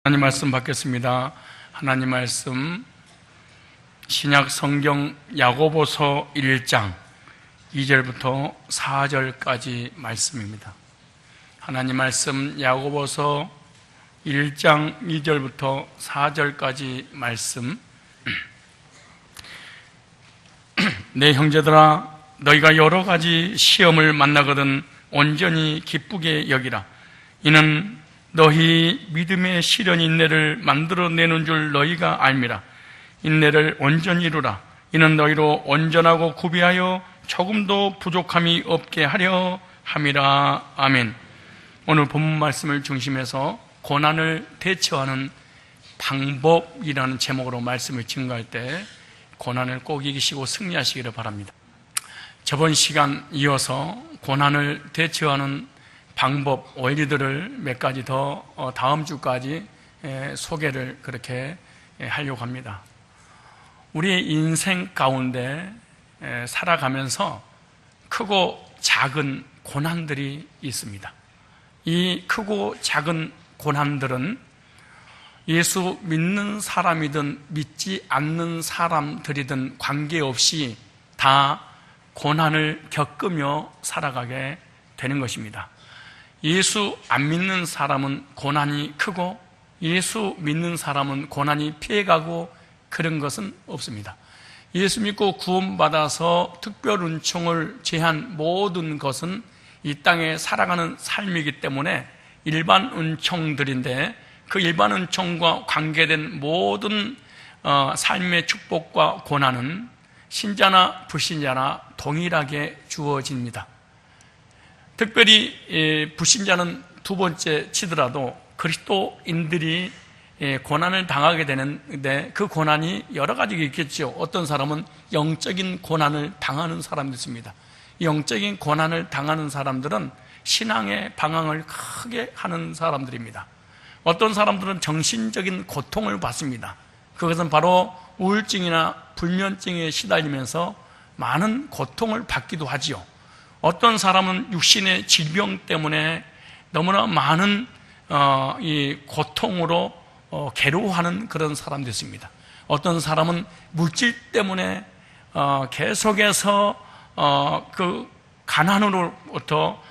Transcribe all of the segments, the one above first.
하나님 말씀 받겠습니다. 하나님 말씀 신약 성경 야고보서 1장 2절부터 4절까지 말씀입니다. 하나님 말씀 야고보서 1장 2절부터 4절까지 말씀. 내 형제들아, 너희가 여러 가지 시험을 만나거든 온전히 기쁘게 여기라. 이는 너희 믿음의 시련이 인내를 만들어내는 줄 너희가 알미라. 인내를 온전히 이루라. 이는 너희로 온전하고 구비하여 조금도 부족함이 없게 하려 함이라. 아멘. 오늘 본문 말씀을 중심해서 고난을 대처하는 방법이라는 제목으로 말씀을 증거할 때 고난을 꼭 이기시고 승리하시기를 바랍니다. 저번 시간 이어서 고난을 대처하는 방법, 원리들을 몇 가지 더 다음 주까지 소개를 그렇게 하려고 합니다. 우리의 인생 가운데 살아가면서 크고 작은 고난들이 있습니다. 이 크고 작은 고난들은 예수 믿는 사람이든 믿지 않는 사람들이든 관계없이 다 고난을 겪으며 살아가게 되는 것입니다. 예수 안 믿는 사람은 고난이 크고 예수 믿는 사람은 고난이 피해가고 그런 것은 없습니다. 예수 믿고 구원받아서 특별 은총을 제한 모든 것은 이 땅에 살아가는 삶이기 때문에 일반 은총들인데 그 일반 은총과 관계된 모든 삶의 축복과 고난은 신자나 불신자나 동일하게 주어집니다. 특별히 불신자는 두 번째 치더라도 그리스도인들이 고난을 당하게 되는데 그 고난이 여러 가지가 있겠죠. 어떤 사람은 영적인 고난을 당하는 사람도 있습니다. 영적인 고난을 당하는 사람들은 신앙의 방황을 크게 하는 사람들입니다. 어떤 사람들은 정신적인 고통을 받습니다. 그것은 바로 우울증이나 불면증에 시달리면서 많은 고통을 받기도 하지요. 어떤 사람은 육신의 질병 때문에 너무나 많은 이 고통으로 괴로워하는 그런 사람도 있습니다. 어떤 사람은 물질 때문에 계속해서 그 가난으로부터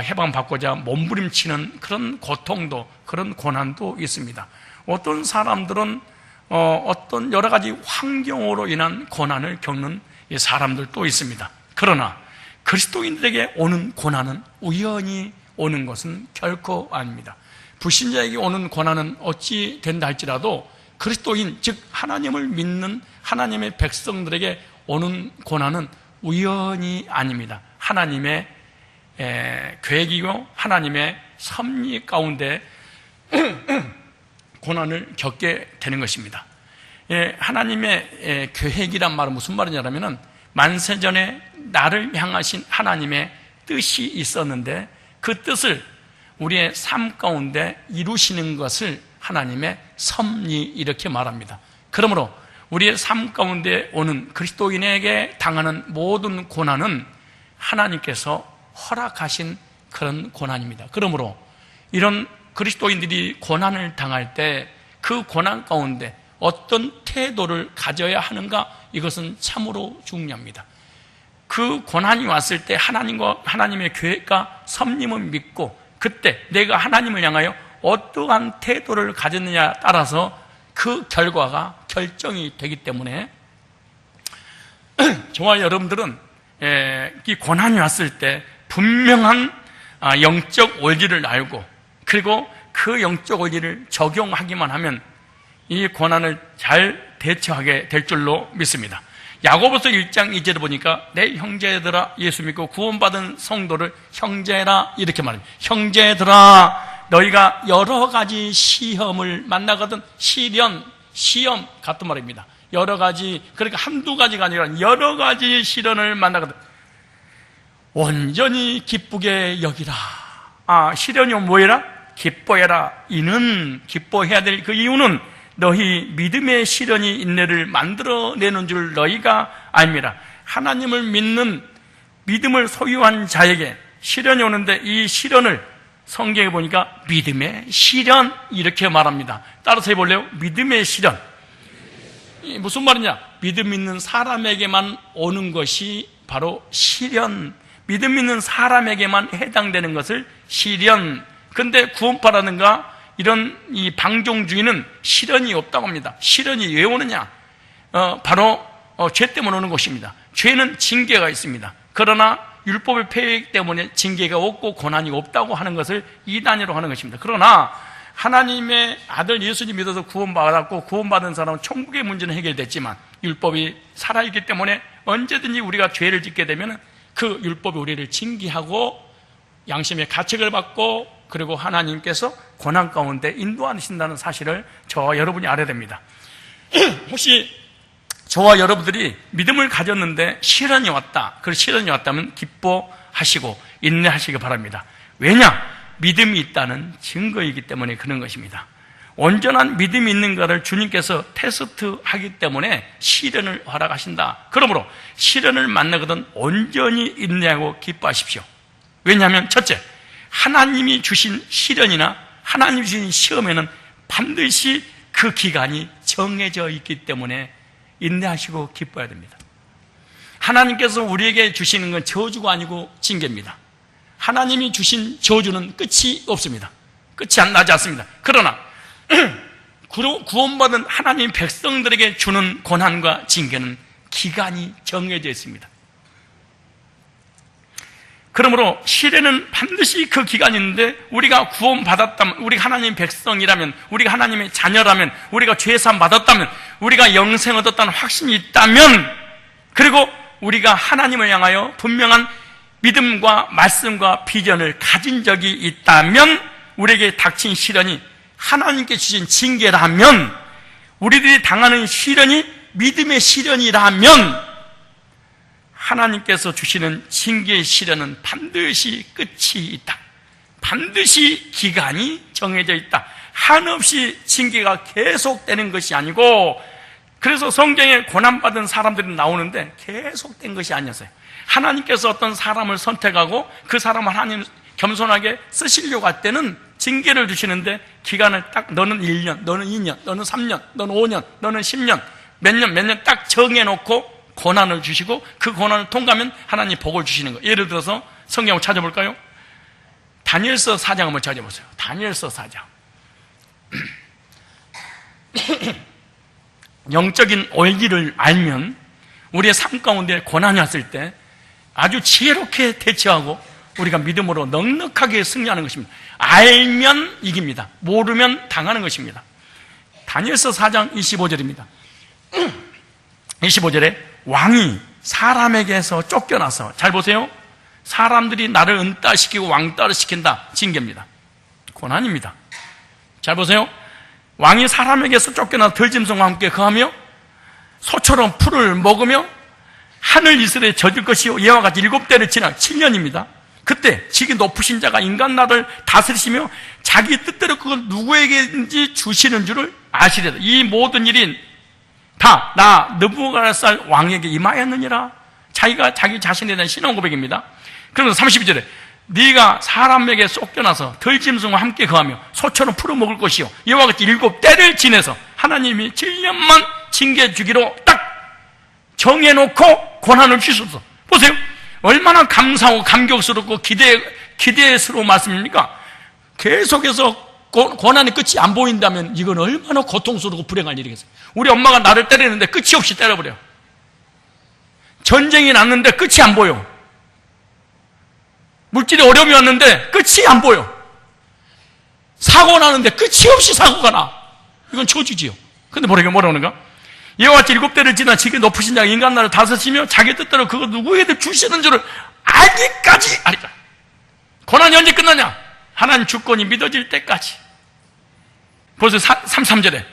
해방받고자 몸부림치는 그런 고통도, 그런 고난도 있습니다. 어떤 사람들은 어떤 여러 가지 환경으로 인한 고난을 겪는 사람들도 있습니다. 그러나 그리스도인들에게 오는 고난은 우연히 오는 것은 결코 아닙니다. 불신자에게 오는 고난은 어찌 된다 할지라도 그리스도인, 즉 하나님을 믿는 하나님의 백성들에게 오는 고난은 우연이 아닙니다. 하나님의 계획이고 하나님의 섭리 가운데 고난을 겪게 되는 것입니다. 하나님의 계획이란 말은 무슨 말이냐면 만세전에 나를 향하신 하나님의 뜻이 있었는데 그 뜻을 우리의 삶 가운데 이루시는 것을 하나님의 섭리 이렇게 말합니다. 그러므로 우리의 삶 가운데 오는 그리스도인에게 당하는 모든 고난은 하나님께서 허락하신 그런 고난입니다. 그러므로 이런 그리스도인들이 고난을 당할 때 그 고난 가운데 어떤 태도를 가져야 하는가, 이것은 참으로 중요합니다. 그 고난이 왔을 때 하나님과 하나님의 계획과 섭리를 믿고 그때 내가 하나님을 향하여 어떠한 태도를 가졌느냐에 따라서 그 결과가 결정이 되기 때문에 저와 여러분들은 이 고난이 왔을 때 분명한 영적 원리를 알고 그리고 그 영적 원리를 적용하기만 하면 이 고난을 잘 대처하게 될 줄로 믿습니다. 야고보서 1장 2절을 보니까 내 형제들아, 예수 믿고 구원받은 성도를 형제라 이렇게 말합니다. 형제들아, 너희가 여러 가지 시험을 만나거든. 시험 같은 말입니다. 여러 가지, 그러니까 한두 가지가 아니라 여러 가지 시련을 만나거든. 온전히 기쁘게 여기라. 시련이 뭐해라? 기뻐해라. 이는 기뻐해야 될 그 이유는 너희 믿음의 시련이 인내를 만들어내는 줄 너희가 알미라. 하나님을 믿는 믿음을 소유한 자에게 시련이 오는데 이 시련을 성경에 보니까 믿음의 시련 이렇게 말합니다. 따라서 해볼래요? 믿음의 시련. 무슨 말이냐? 믿음 있는 사람에게만 오는 것이 바로 시련. 믿음 있는 사람에게만 해당되는 것을 시련. 근데 구원파라든가 이런 이 방종주의는 시련이 없다고 합니다. 시련이 왜 오느냐? 바로 죄 때문에 오는 것입니다. 죄는 징계가 있습니다. 그러나 율법의 폐획 때문에 징계가 없고 고난이 없다고 하는 것을 이단으로 하는 것입니다. 그러나 하나님의 아들 예수님 믿어서 구원받았고 구원받은 사람은 천국의 문제는 해결됐지만 율법이 살아있기 때문에 언제든지 우리가 죄를 짓게 되면 그 율법이 우리를 징계하고 양심의 가책을 받고 그리고 하나님께서 고난 가운데 인도하신다는 사실을 저와 여러분이 알아야 됩니다. 혹시 저와 여러분들이 믿음을 가졌는데 시련이 왔다. 그 시련이 왔다면 기뻐하시고 인내하시기 바랍니다. 왜냐? 믿음이 있다는 증거이기 때문에 그런 것입니다. 온전한 믿음이 있는가를 주님께서 테스트하기 때문에 시련을 허락하신다. 그러므로 시련을 만나거든 온전히 인내하고 기뻐하십시오. 왜냐하면 첫째, 하나님이 주신 시련이나 하나님이 주신 시험에는 반드시 그 기간이 정해져 있기 때문에 인내하시고 기뻐해야 됩니다. 하나님께서 우리에게 주시는 건 저주가 아니고 징계입니다. 하나님이 주신 저주는 끝이 없습니다. 끝이 나지 않습니다. 그러나 구원받은 하나님 백성들에게 주는 고난과 징계는 기간이 정해져 있습니다. 그러므로 시련은 반드시 그 기간이 있는데 우리가 구원받았다면, 우리가 하나님 백성이라면, 우리가 하나님의 자녀라면, 우리가 죄사함 받았다면, 우리가 영생 얻었다는 확신이 있다면, 그리고 우리가 하나님을 향하여 분명한 믿음과 말씀과 비전을 가진 적이 있다면 우리에게 닥친 시련이 하나님께 주신 징계라면, 우리들이 당하는 시련이 믿음의 시련이라면 하나님께서 주시는 징계의 시련은 반드시 끝이 있다. 반드시 기간이 정해져 있다. 한없이 징계가 계속되는 것이 아니고, 그래서 성경에 고난받은 사람들이 나오는데 계속된 것이 아니었어요. 하나님께서 어떤 사람을 선택하고 그 사람을 하나님 겸손하게 쓰시려고 할 때는 징계를 주시는데 기간을 딱 너는 1년, 너는 2년, 너는 3년, 너는 5년, 너는 10년, 몇 년 딱 정해놓고 고난을 주시고 그 고난을 통과하면 하나님 복을 주시는 거예요. 예를 들어서 성경을 찾아볼까요? 다니엘서 4장 한번 찾아보세요. 다니엘서 4장. 영적인 원리를 알면 우리의 삶 가운데 고난이 왔을 때 아주 지혜롭게 대처하고 우리가 믿음으로 넉넉하게 승리하는 것입니다. 알면 이깁니다. 모르면 당하는 것입니다. 다니엘서 4장 25절입니다. 25절에 왕이 사람에게서 쫓겨나서, 잘 보세요. 사람들이 나를 은따시키고 왕따를 시킨다. 징계입니다. 고난입니다. 잘 보세요. 왕이 사람에게서 쫓겨나 들짐승과 함께 거하며 소처럼 풀을 먹으며 하늘 이슬에 젖을 것이요 이와 같이 7대를 지나 7년입니다. 그때 지기 높으신 자가 인간 나를 다스리시며 자기 뜻대로 그걸 누구에게든지 주시는 줄을 아시리라. 이 모든 일이 다 나 느부갓네살 왕에게 임하였느니라. 자기가 자기 자신에 대한 신앙 고백입니다. 그래서 32절에 네가 사람에게 쫓겨나서 들짐승과 함께 거하며 소처럼 풀어 먹을 것이요 이와 같이 7대를 지내서 하나님이 7년만 징계 주기로 딱 정해놓고 고난을 주셨어. 보세요. 얼마나 감사하고 감격스럽고 기대스러운 말씀입니까? 계속해서 고난의 끝이 안 보인다면 이건 얼마나 고통스럽고 불행한 일이겠어요. 우리 엄마가 나를 때리는데 끝이 없이 때려버려요. 전쟁이 났는데 끝이 안 보여. 물질이 어려움이 왔는데 끝이 안 보여. 사고 나는데 끝이 없이 사고가 나. 이건 저주지요. 근데 뭐라고 하는가? 이와 같이 7대를 지나 지극히 높으신 자가 인간 나를 다스리시며 자기 뜻대로 그거 누구에게 주시는 줄을 알기까지 아리라. 고난이 언제 끝나냐? 하나님 주권이 믿어질 때까지. 벌써 33절에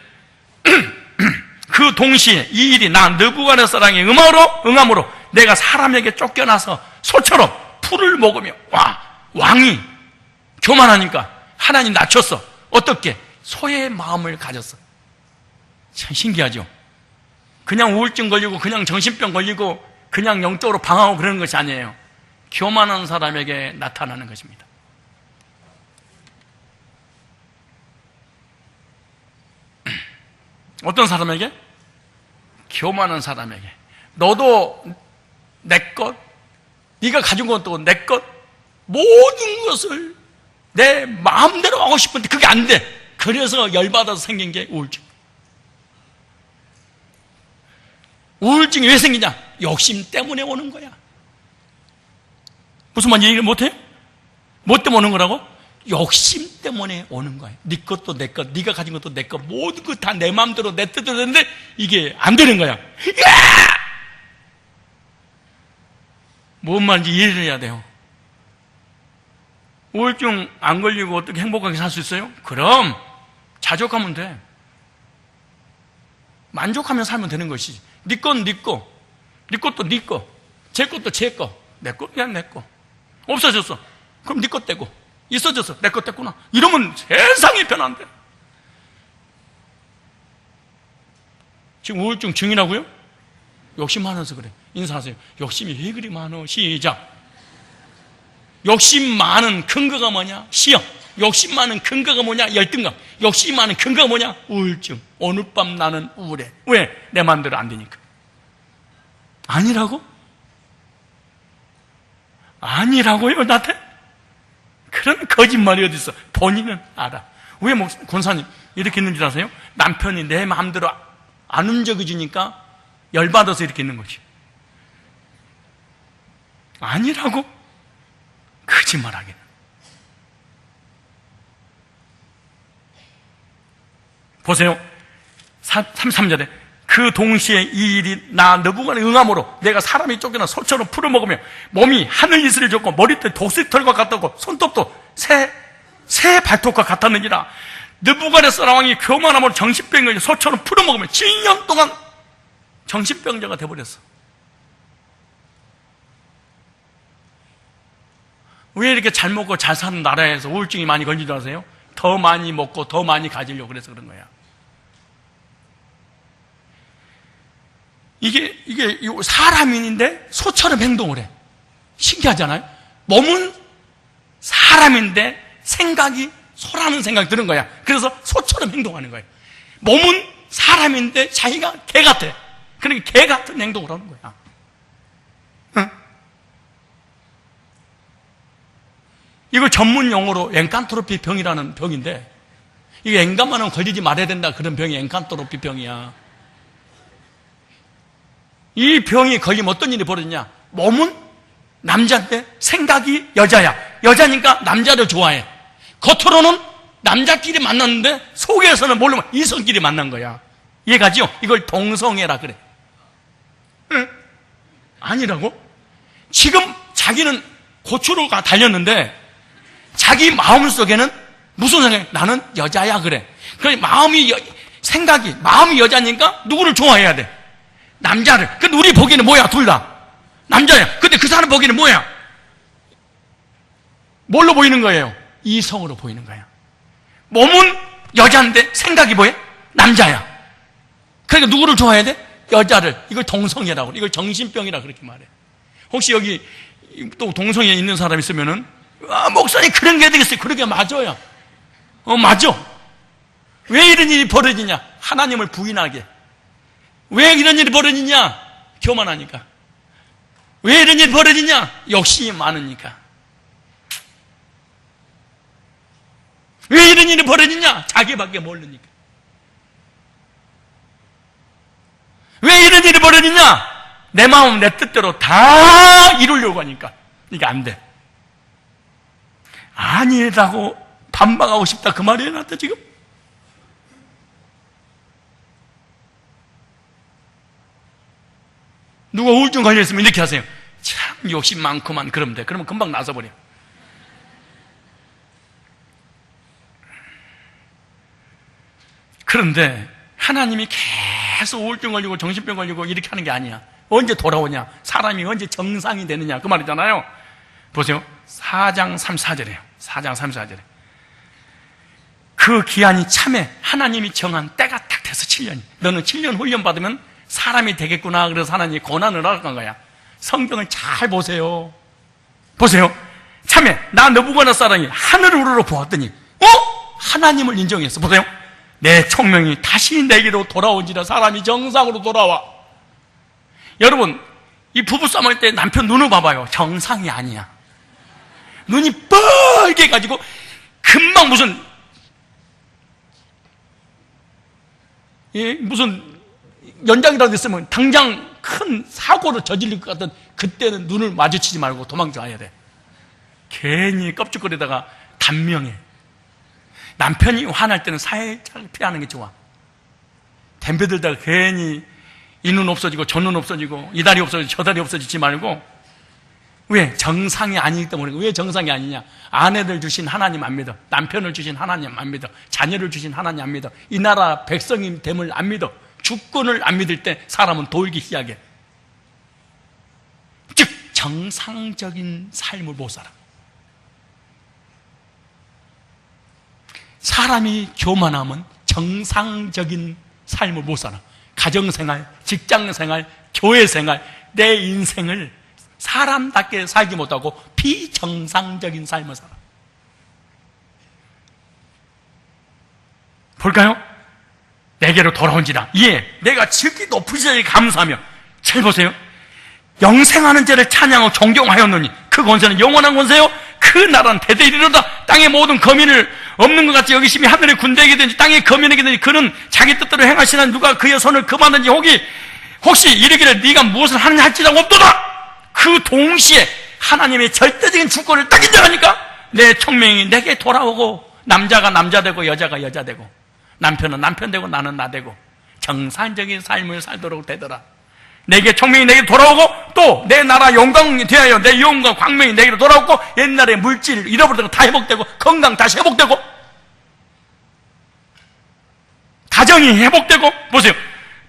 그 동시에 이 일이 나 느부갓네살왕의 응함으로 내가 사람에게 쫓겨나서 소처럼 풀을 먹으며 왕이 교만하니까 하나님 낮췄어. 어떻게? 소의 마음을 가졌어. 참 신기하죠. 그냥 우울증 걸리고 그냥 정신병 걸리고 그냥 영적으로 방황하고 그러는 것이 아니에요. 교만한 사람에게 나타나는 것입니다. 어떤 사람에게? 교만한 사람에게. 너도 내 것, 네가 가진 것도 내 것, 모든 것을 내 마음대로 하고 싶은데 그게 안 돼. 그래서 열받아서 생긴 게 우울증. 우울증이 왜 생기냐? 욕심 때문에 오는 거야. 무슨 말인지 얘기를 못해요? 뭐 때문에 오는 거라고? 욕심 때문에 오는 거예요. 네 것도 내 것, 네가 가진 것도 내 것, 모든 것 다 내 마음대로 내 뜻대로 되는데 이게 안 되는 거야. 뭔 말인지 이해를 해야 돼요. 우울증 안 걸리고 어떻게 행복하게 살 수 있어요? 그럼 자족하면 돼. 만족하면 살면 되는 것이지. 네 건 네 거, 네 것도 네 거, 제 것도 제 거, 내 거 그냥 내 거. 없어졌어. 그럼 네 것 떼고. 있어졌어. 내 것 떼구나. 이러면 세상이 변한대. 지금 우울증 중이라고요? 욕심 많아서 그래. 인사하세요. 욕심이 왜 그리 많어? 시작. 욕심 많은 근거가 뭐냐? 시험. 욕심 많은 근거가 뭐냐? 열등감. 욕심 많은 근거가 뭐냐? 우울증. 오늘 밤 나는 우울해. 왜? 내 마음대로 안 되니까. 아니라고? 아니라고요, 나한테? 그런 거짓말이 어디 있어? 본인은 알아. 왜 권사님 이렇게 있는 줄 아세요? 남편이 내 마음대로 안 움직여지니까 열받아서 이렇게 있는 거지. 아니라고? 거짓말하게. 보세요. 33절에 그 동시에 이 일이 나 느부갓네살 응함으로 내가 사람이 쫓겨나 소처럼 풀어먹으며 몸이 하늘 이슬을 줬고 머리털 독수리털과 같았고 손톱도 새 발톱과 같았느니라. 느부갓네살 왕이 교만함으로 정신병을 소처럼 풀어먹으며 7년 동안 정신병자가 돼버렸어. 왜 이렇게 잘 먹고 잘 사는 나라에서 우울증이 많이 걸리지 아세요? 더 많이 먹고 더 많이 가지려고 그래서 그런 거야. 이게 사람인데 소처럼 행동을 해. 신기하잖아요? 몸은 사람인데 생각이 소라는 생각이 드는 거야. 그래서 소처럼 행동하는 거예요. 몸은 사람인데 자기가 개 같아. 그러니까 개 같은 행동을 하는 거야. 응? 이걸 전문 용어로 엔칸트로피 병이라는 병인데, 이게 엔간만은 걸리지 말아야 된다. 그런 병이 엔칸트로피 병이야. 이 병이 걸리면 어떤 일이 벌어지냐? 몸은 남자인데 생각이 여자야. 여자니까 남자를 좋아해. 겉으로는 남자끼리 만났는데 속에서는 모르면 이성끼리 만난 거야. 이해가죠? 이걸 동성애라 그래. 응? 아니라고? 지금 자기는 고추로 달렸는데 자기 마음속에는 무슨 생각? 나는 여자야 그래. 그러니까 마음이 여자니까 누구를 좋아해야 돼? 남자를. 근데 우리 보기에는 뭐야? 둘 다 남자야. 근데 그 사람 보기에는 뭐야? 뭘로 보이는 거예요? 이성으로 보이는 거야. 몸은 여자인데 생각이 뭐야? 남자야. 그러니까 누구를 좋아해야 돼? 여자를. 이걸 동성애라고 그래. 이걸 정신병이라고 그렇게 말해. 혹시 여기 또 동성애 있는 사람 있으면은 목사님 그런 게 되겠어요. 그러게 맞아요. 맞아. 왜 이런 일이 벌어지냐? 하나님을 부인하게. 왜 이런 일이 벌어지냐? 교만하니까. 왜 이런 일이 벌어지냐? 욕심이 많으니까. 왜 이런 일이 벌어지냐? 자기밖에 모르니까. 왜 이런 일이 벌어지냐? 내 마음 내 뜻대로 다 이루려고 하니까. 이게 안 돼. 아니라고 반박하고 싶다 그 말이에요, 나한테 지금? 누가 우울증 걸려있으면 이렇게 하세요. 참 욕심 많구만. 그러면 돼. 그러면 금방 나서버려. 그런데 하나님이 계속 우울증 걸리고 정신병 걸리고 이렇게 하는 게 아니야. 언제 돌아오냐? 사람이 언제 정상이 되느냐? 그 말이잖아요. 보세요. 4장 34절이에요. 4장 34절에. 그 기한이 참에 하나님이 정한 때가 딱 돼서 7년이. 너는 7년 훈련 받으면 사람이 되겠구나. 그래서 하나님이 고난을 허락한 거야. 성경을 잘 보세요. 보세요. 참에 나 느부갓네살이 하늘을 우러러 보았더니 하나님을 인정했어. 보세요. 내 총명이 다시 내게로 돌아온지라. 사람이 정상으로 돌아와. 여러분, 이 부부싸움 할 때 남편 눈을 봐봐요. 정상이 아니야. 눈이 뻘게 가지고 금방 무슨 연장이라도 있으면 당장 큰 사고를 저질릴 것 같은 그때는 눈을 마주치지 말고 도망쳐야 돼. 괜히 껍죽거리다가 단명해. 남편이 화날 때는 살짝 피하는 게 좋아. 덤벼들다가 괜히 이 눈 없어지고 저 눈 없어지고 이 다리 없어지고 저 다리 없어지지 말고. 왜? 정상이 아니기 때문에. 왜 정상이 아니냐? 아내들 주신 하나님 안 믿어. 남편을 주신 하나님 안 믿어. 자녀를 주신 하나님 안 믿어. 이 나라 백성이 됨을 안 믿어. 주권을 안 믿을 때 사람은 돌기 시작해. 즉 정상적인 삶을 못 살아. 사람이 교만하면 정상적인 삶을 못 살아. 가정생활, 직장생활, 교회생활, 내 인생을 사람답게 살지 못하고 비정상적인 삶을 살아. 볼까요? 내게로 돌아온지라. 예, 내가 지극히 높으시니 감사하며. 잘 보세요. 영생하는 자를 찬양하고 존경하였노니 그 권세는 영원한 권세요. 그 나라는 대대이르로다. 땅의 모든 거민을 없는 것 같이 여기심이 하늘의 군대에게 든지 땅의 거민에게 든지 그는 자기 뜻대로 행하시나 누가 그의 손을 금하든지 혹시 이르기를 네가 무엇을 하느냐 할지라고 없도다. 그 동시에 하나님의 절대적인 주권을 딱 인정하니까 내 총명이 내게 돌아오고 남자가 남자 되고 여자가 여자 되고 남편은 남편 되고 나는 나 되고 정상적인 삶을 살도록 되더라. 내게 총명이 내게 돌아오고 또 내 나라 영광이 되하여 내 영광 광명이 내게로 돌아오고 옛날에 물질 잃어버리고 다 회복되고 건강 다시 회복되고 가정이 회복되고 보세요.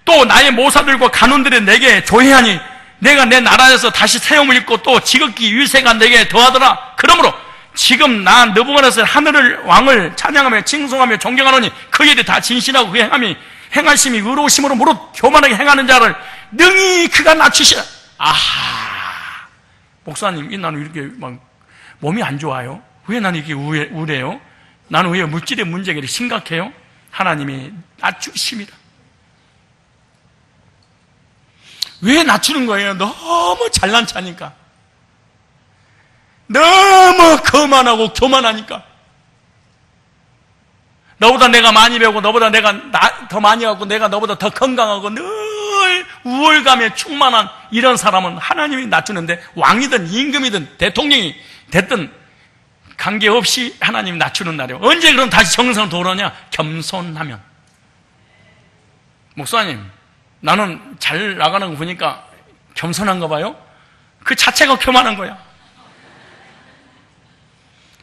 또 나의 모사들과 간원들이 내게 조회하니 내가 내 나라에서 다시 새움을 입고 또 지극히 위세가 내게 더하더라. 그러므로 지금 나 느부갓네살 하늘을 왕을 찬양하며 칭송하며 존경하노니 그 일이 다 진실하고 그 행하심이 의로우심으로 무릇 교만하게 행하는 자를 능히 그가 낮추시라. 아하, 목사님, 나는 이렇게 막 몸이 안 좋아요? 왜 나는 이렇게 우울해요? 나는 왜 물질의 문제가 이렇게 심각해요? 하나님이 낮추십니다. 왜 낮추는 거예요? 너무 잘난 차니까. 너무 거만하고 교만하니까. 너보다 내가 많이 배우고 너보다 내가 더 많이 하고 내가 너보다 더 건강하고 늘 우월감에 충만한 이런 사람은 하나님이 낮추는데 왕이든 임금이든 대통령이 됐든 관계없이 하나님이 낮추는 날이에요. 언제 그럼 다시 정상으로 돌아오냐? 겸손하면. 목사님, 나는 잘 나가는 거 보니까 겸손한가 봐요? 그 자체가 교만한 거야.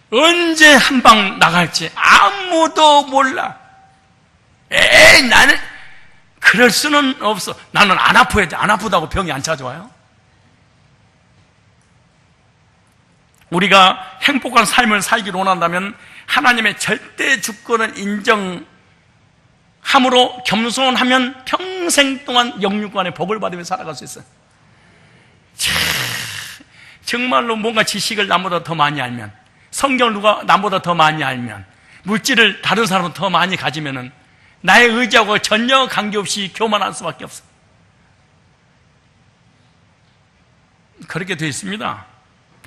언제 한 방 나갈지 아무도 몰라. 나는 그럴 수는 없어. 나는 안 아파야지. 안 아프다고 병이 안 찾아와요? 우리가 행복한 삶을 살기를 원한다면 하나님의 절대 주권을 인정함으로 겸손하면 평생 동안 영육간의 복을 받으며 살아갈 수 있어요. 정말로 뭔가 지식을 남보다 더 많이 알면, 성경을 누가 남보다 더 많이 알면, 물질을 다른 사람보다 더 많이 가지면은 나의 의지하고 전혀 관계없이 교만할 수밖에 없어. 그렇게 되어 있습니다.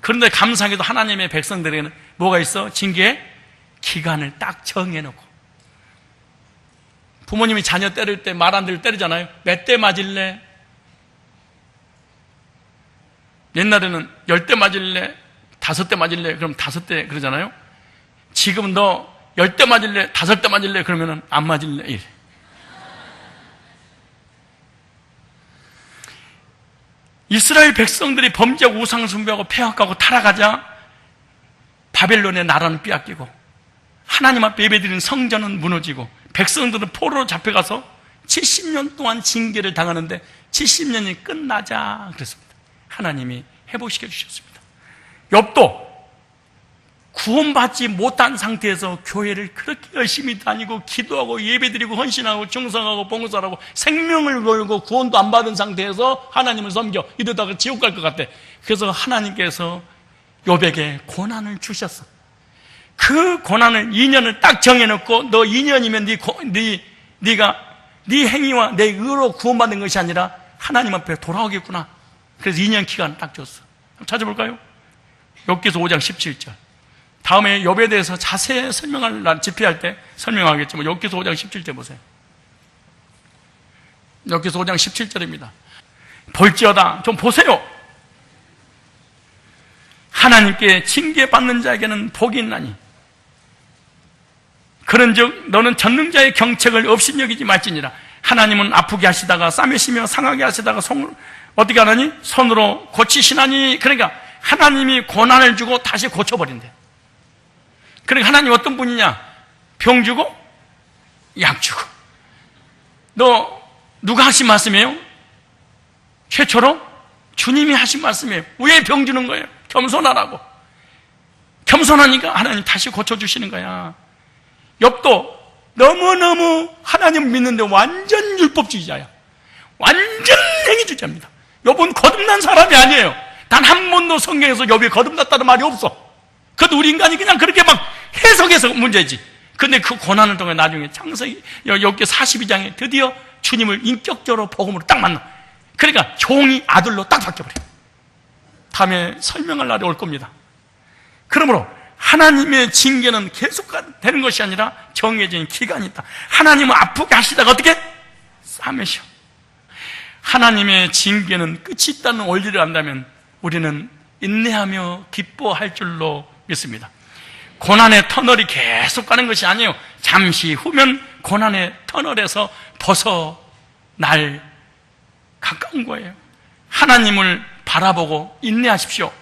그런데 감사하게도 하나님의 백성들에게는 뭐가 있어? 징계의 기간을 딱 정해놓고. 부모님이 자녀 때릴 때 말 안 들을 때리잖아요. 몇 대 맞을래? 옛날에는 10대 맞을래? 5대 맞을래? 그럼 5대 그러잖아요. 지금 너 10대 맞을래? 5대 맞을래? 그러면은 안 맞을래? 1. 이스라엘 백성들이 범죄하고 우상숭배하고 폐역하고 타락하자 바벨론의 나라는 빼앗기고 하나님 앞에 예배드리는 성전은 무너지고 백성들은 포로로 잡혀가서 70년 동안 징계를 당하는데 70년이 끝나자 그랬습니다. 하나님이 회복시켜 주셨습니다. 욥도 구원받지 못한 상태에서 교회를 그렇게 열심히 다니고 기도하고 예배드리고 헌신하고 충성하고 봉사하고 생명을 걸고 구원도 안 받은 상태에서 하나님을 섬겨 이러다가 지옥 갈 것 같아. 그래서 하나님께서 욥에게 고난을 주셨어. 그 그 고난을 2년을 딱 정해놓고 너 2년이면 네 행위와 내 의로 구원받는 것이 아니라 하나님 앞에 돌아오겠구나. 그래서 2년 기간을 딱 줬어. 한번 찾아볼까요? 욥기서 5장 17절. 다음에 욥에 대해서 자세히 설명할 날 집회할 때 설명하겠지만 욥기서 5장 17절 보세요. 욥기서 5장 17절입니다. 볼지어다, 좀 보세요. 하나님께 징계받는 자에게는 복이 있나니 그런즉 너는 전능자의 경책을 업신여기지 말지니라. 하나님은 아프게 하시다가 싸매시며 상하게 하시다가 어떻게 하나니? 손으로 고치시나니. 그러니까 하나님이 고난을 주고 다시 고쳐버린대. 그러니까 하나님 어떤 분이냐? 병 주고 약 주고. 너 누가 하신 말씀이에요? 최초로 주님이 하신 말씀이에요. 왜 병 주는 거예요? 겸손하라고. 겸손하니까 하나님 다시 고쳐주시는 거야. 욥도 너무너무 하나님 믿는데 완전 율법주의자야. 완전 행위주의자입니다. 욥은 거듭난 사람이 아니에요. 단 한 번도 성경에서 욥이 거듭났다는 말이 없어. 그것도 우리 인간이 그냥 그렇게 막 해석해서 문제지. 근데 그 고난을 통해 나중에 창세기 욥기 42장에 드디어 주님을 인격적으로 복음으로 딱 만나. 그러니까 종이 아들로 딱 바뀌어버려. 다음에 설명할 날이 올 겁니다. 그러므로 하나님의 징계는 계속 되는 것이 아니라 정해진 기간이 있다. 하나님은 아프게 하시다가 어떻게? 싸매셔. 하나님의 징계는 끝이 있다는 원리를 안다면 우리는 인내하며 기뻐할 줄로 믿습니다. 고난의 터널이 계속 가는 것이 아니에요. 잠시 후면 고난의 터널에서 벗어날 가까운 거예요. 하나님을 바라보고 인내하십시오.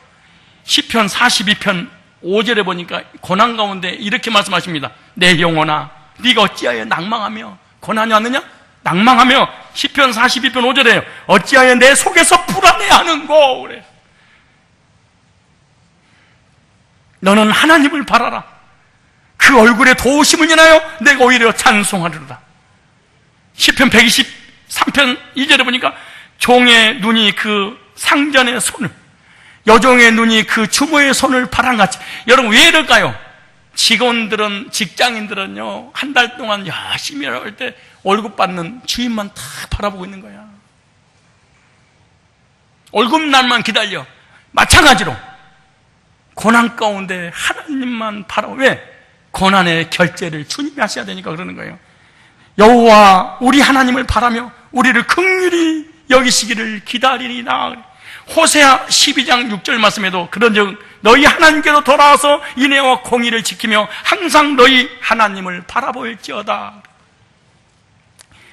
시편 42편 5절에 보니까 고난 가운데 이렇게 말씀하십니다. 내 영혼아, 네가 어찌하여 낭망하며 고난이 왔느냐? 낭망하며. 시편 42편 5절에요. 어찌하여 내 속에서 불안해하는고. 그래. 너는 하나님을 바라라. 그 얼굴에 도우심을 인하여 내가 오히려 찬송하리로다. 시편 123편 2절에 보니까 종의 눈이 그 상전의 손을, 여종의 눈이 그 주모의 손을 바람같이. 여러분 왜 이럴까요? 직장인들은요 한 달 동안 열심히 할 때 월급 받는 주인만 다 바라보고 있는 거야. 월급날만 기다려. 마찬가지로 고난 가운데 하나님만 바라보. 왜? 고난의 결제를 주님이 하셔야 되니까 그러는 거예요. 여호와 우리 하나님을 바라며 우리를 긍휼히 여기시기를 기다리리라. 호세아 12장 6절 말씀에도 그런즉 너희 하나님께로 돌아와서 인애와 공의를 지키며 항상 너희 하나님을 바라볼지어다.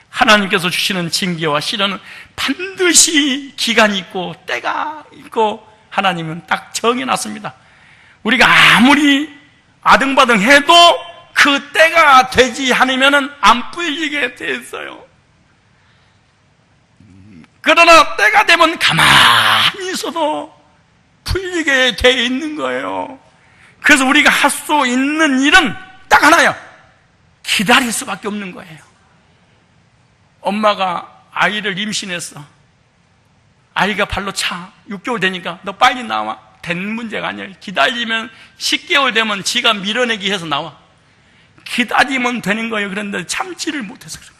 하나님께서 주시는 징계와 시련은 반드시 기간이 있고 때가 있고 하나님은 딱 정해놨습니다. 우리가 아무리 아등바등 해도 그 때가 되지 않으면 안 풀리게 돼 있어요. 그러나 때가 되면 가만히 있어도 풀리게 돼 있는 거예요. 그래서 우리가 할 수 있는 일은 딱 하나예요. 기다릴 수밖에 없는 거예요. 엄마가 아이를 임신했어. 아이가 발로 차. 6개월 되니까 너 빨리 나와. 된 문제가 아니에요. 기다리면 10개월 되면 지가 밀어내기 해서 나와. 기다리면 되는 거예요. 그런데 참지를 못해서 그래요.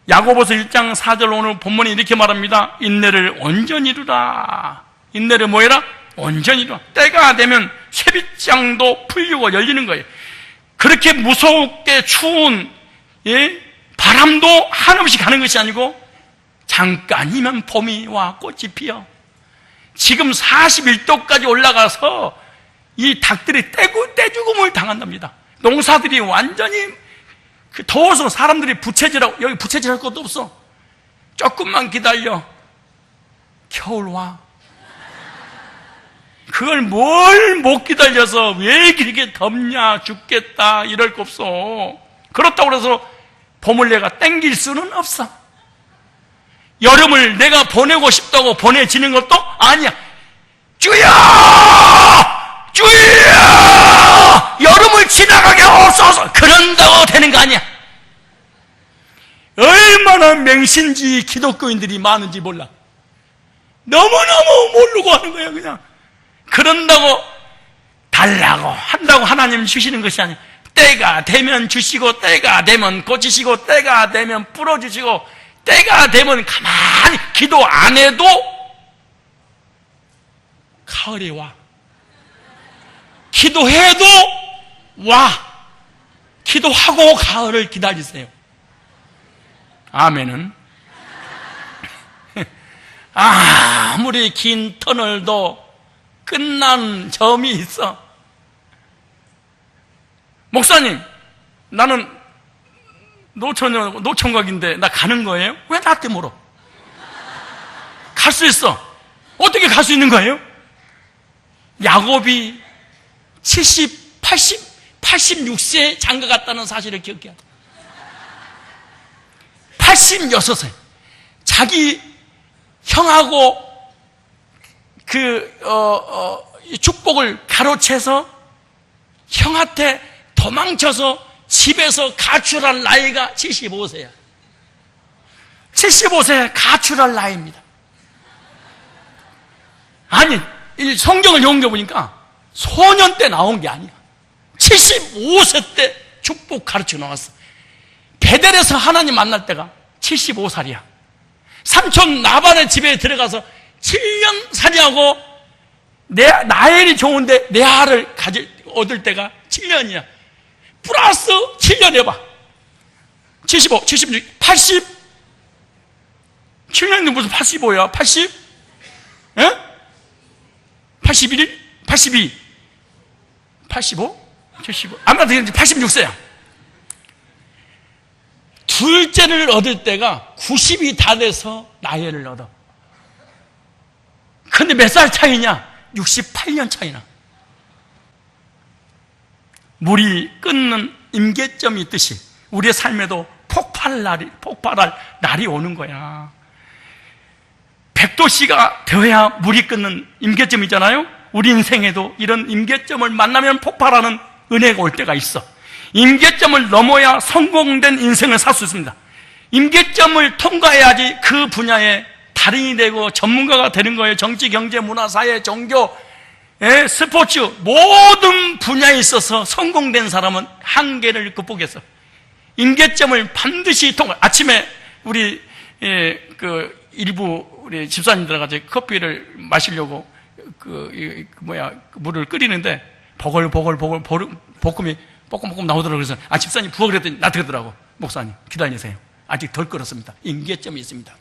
야고보서 1장 4절 오늘 본문이 이렇게 말합니다. 인내를 온전히 이루라. 인내를 뭐 해라? 온전히 이루라. 때가 되면 쇠빗장도 풀리고 열리는 거예요. 그렇게 무섭게 추운 바람도 한없이 가는 것이 아니고 잠깐이면 봄이 와 꽃이 피어. 지금 41도까지 올라가서 이 닭들이 떼죽음을 당한답니다. 농사들이 완전히 더워서 사람들이 부채질하고, 여기 부채질할 것도 없어. 조금만 기다려. 겨울 와. 그걸 뭘 못 기다려서 왜 이렇게 덥냐, 죽겠다, 이럴 거 없어. 그렇다고 해서 봄을 내가 땡길 수는 없어. 여름을 내가 보내고 싶다고 보내지는 것도 아니야. 주여! 주여! 여름을 지나가게 없어서 그런다고 되는 거 아니야. 얼마나 맹신지 기독교인들이 많은지 몰라. 너무너무 모르고 하는 거야. 그냥 그런다고 달라고 한다고 하나님 주시는 것이 아니에요. 때가 되면 주시고, 때가 되면 고치시고, 때가 되면 풀어주시고, 때가 되면 가만히 기도 안 해도 가을이 와. 기도해도 와. 기도하고 가을을 기다리세요. 아멘은. 아무리 긴 터널도 끝난 점이 있어. 목사님, 나는 노총각인데 나 가는 거예요? 왜 나한테 물어? 갈 수 있어. 어떻게 갈 수 있는 거예요? 야곱이 86세에 장가 갔다는 사실을 기억해야 돼. 86세. 자기 형하고 축복을 가로채서 형한테 도망쳐서 집에서 가출할 나이가 75세야. 75세 가출할 나이입니다. 아니, 이 성경을 옮겨보니까 소년 때 나온 게 아니야. 75세 때 축복 가르쳐 나왔어. 베델에서 하나님 만날 때가 75살이야. 삼촌 나반의 집에 들어가서 7년 살이하고 나엘이 좋은데 레아를 얻을 때가 7년이야. 플러스 7년 해봐. 75, 76, 80. 7년인데 무슨 85야? 80? 예? 81? 82? 85? 75? 아마 86세야. 둘째를 얻을 때가 90이 다 돼서 나이를 얻어. 근데 몇 살 차이냐? 68년 차이나. 물이 끊는 임계점이 있듯이 우리의 삶에도 폭발할 날이 오는 거야. 100도씨가 되어야 물이 끊는 임계점이잖아요. 우리 인생에도 이런 임계점을 만나면 폭발하는 은혜가 올 때가 있어. 임계점을 넘어야 성공된 인생을 살 수 있습니다. 임계점을 통과해야지 그 분야에 달인이 되고 전문가가 되는 거예요. 정치, 경제, 문화, 사회, 종교, 스포츠 모든 분야에 있어서 성공된 사람은 한계를 극복했어. 임계점을 반드시 통과. 아침에 우리 일부 우리 집사님들 같이 커피를 마시려고 물을 끓이는데 보글보글 볶음이 볶음 나오더라고요. 그래서 집사님 부어 그랬더니 나한테 그러더라고. 목사님 기다리세요. 아직 덜 끓었습니다. 임계점이 있습니다.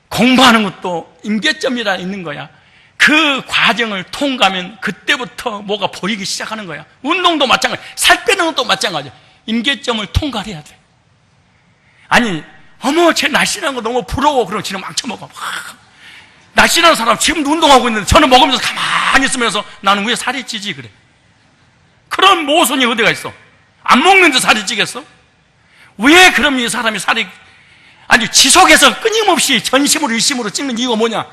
공부하는 것도 임계점이라 있는 거야. 그 과정을 통과하면 그때부터 뭐가 보이기 시작하는 거야. 운동도 마찬가지, 살 빼는 것도 마찬가지야. 임계점을 통과해야 돼. 아니, 어머, 쟤 날씬한 거 너무 부러워. 그럼 지금 막 처먹어. 날씬한 사람 지금도 운동하고 있는데 저는 먹으면서 가만히 있으면서 나는 왜 살이 찌지 그래. 그런 모순이 어디가 있어? 안 먹는데 살이 찌겠어? 왜 그럼 이 사람이 살이 아니 지속해서 끊임없이 전심으로 일심으로 찌는 이유가 뭐냐?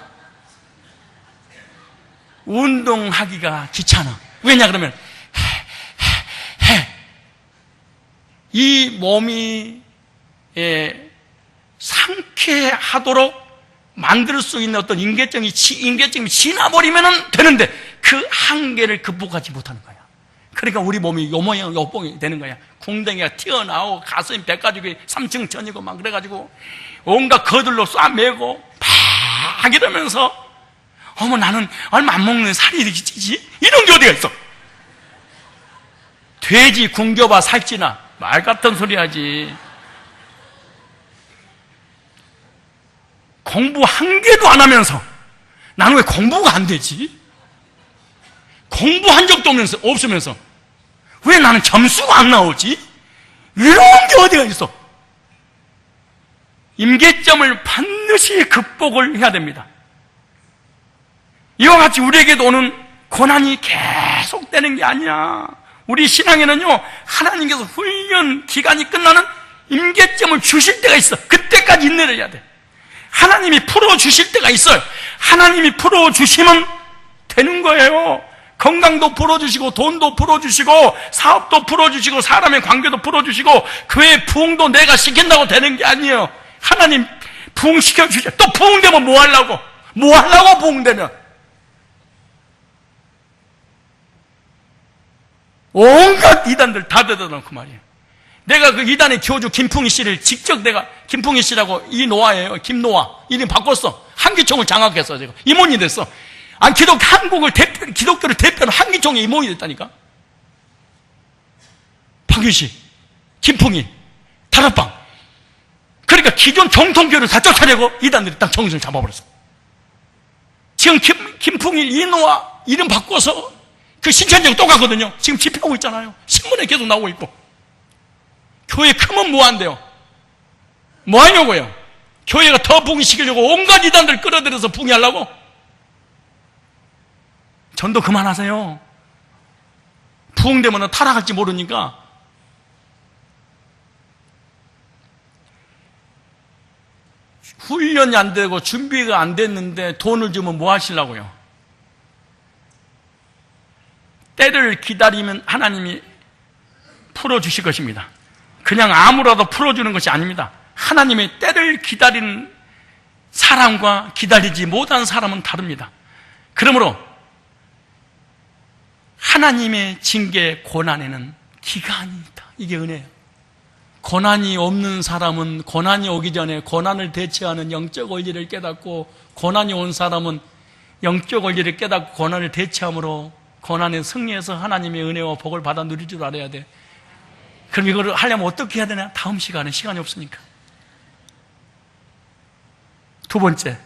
운동하기가 귀찮아. 왜냐 그러면 이 몸이 상쾌하도록 만들 수 있는 어떤 임계점이 지나버리면 되는데 그 한계를 극복하지 못하는 거야. 그러니까 우리 몸이 요 모양 요뽕이 되는 거야. 궁뎅이가 튀어나오고 가슴이 배가지고 3층 천이고 막 그래가지고 온갖 거들로 쏴매고 막 이러면서 어머 나는 얼마 안 먹는 살이 이렇게 찌지? 이런 게 어디가 있어? 돼지 궁겨봐 살찌나 말 같은 소리 하지. 공부 한 개도 안 하면서 나는 왜 공부가 안 되지? 공부한 적도 없으면서 왜 나는 점수가 안 나오지? 이런 게 어디가 있어? 임계점을 반드시 극복을 해야 됩니다. 이와 같이 우리에게도 오는 고난이 계속되는 게 아니야. 우리 신앙에는요 하나님께서 훈련 기간이 끝나는 임계점을 주실 때가 있어. 그때까지 인내를 해야 돼. 하나님이 풀어주실 때가 있어요. 하나님이 풀어주시면 되는 거예요. 건강도 풀어주시고 돈도 풀어주시고 사업도 풀어주시고 사람의 관계도 풀어주시고 교회 부흥도 내가 시킨다고 되는 게 아니에요. 하나님 부흥시켜주셔. 또 부흥되면 뭐 하려고? 뭐 하려고 부흥되면? 온갖 이단들 다 데려다 놓고 말이에요. 내가 그 이단의 교주 김풍희 씨를 직접 내가, 김풍희 씨라고 이노아예요. 김노아. 이름 바꿨어. 한기총을 장악했어. 제가 임원이 됐어. 아니, 기독교를 대표하는 한기총의 임원이 됐다니까. 박유시, 김풍희, 다락방. 그러니까 기존 정통교를 다 쫓아내고 이단들이 딱 정신을 잡아버렸어. 지금 김풍희, 이노아 이름 바꿔서 그 신천지하고 똑같거든요. 지금 집회하고 있잖아요. 신문에 계속 나오고 있고. 교회 크면 뭐한대요? 뭐 하냐고요? 교회가 더 부흥시키려고 온갖 이단들 끌어들여서 부흥하려고? 전도 그만하세요. 부흥되면 타락할지 모르니까. 훈련이 안 되고 준비가 안 됐는데 돈을 주면 뭐 하시려고요? 때를 기다리면 하나님이 풀어주실 것입니다. 그냥 아무라도 풀어주는 것이 아닙니다. 하나님의 때를 기다리는 사람과 기다리지 못한 사람은 다릅니다. 그러므로 하나님의 징계 고난에는 기간이 있다. 이게 은혜예요. 고난이 없는 사람은 고난이 오기 전에 고난을 대처하는 영적 원리를 깨닫고, 고난이 온 사람은 영적 원리를 깨닫고 고난을 대처함으로 고난에 승리해서 하나님의 은혜와 복을 받아 누릴 줄 알아야 돼. 그럼 이거를 하려면 어떻게 해야 되나? 다음 시간에 시간이 없으니까. 두 번째,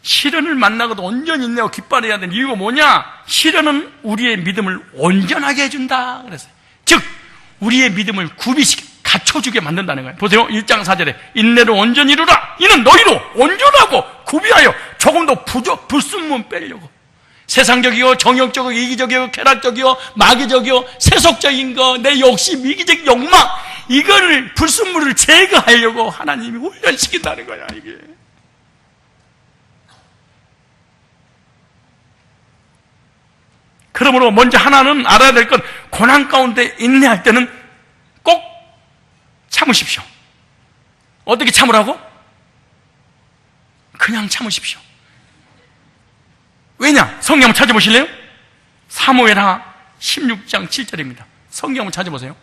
시련을 만나고도 온전히 인내하고 기뻐해야 되는 이유가 뭐냐? 시련은 우리의 믿음을 온전하게 해준다 그랬어요. 즉 우리의 믿음을 갖춰주게 만든다는 거예요. 보세요. 1장 4절에 인내를 온전히 이루라. 이는 너희로 온전하고 구비하여 조금도 불순물 빼려고. 세상적이요, 정욕적이요, 이기적이요, 쾌락적이요, 마귀적이요, 세속적인 거, 내 욕심, 이기적 욕망, 이거를 불순물을 제거하려고 하나님이 훈련시킨다는 거야. 이게 그러므로 먼저 하나는 알아야 될 건, 고난 가운데 인내할 때는 꼭 참으십시오. 어떻게 참으라고? 그냥 참으십시오. 왜냐? 성경 한번 찾아보실래요? 사무엘하 16장 7절입니다. 성경 한번 찾아보세요.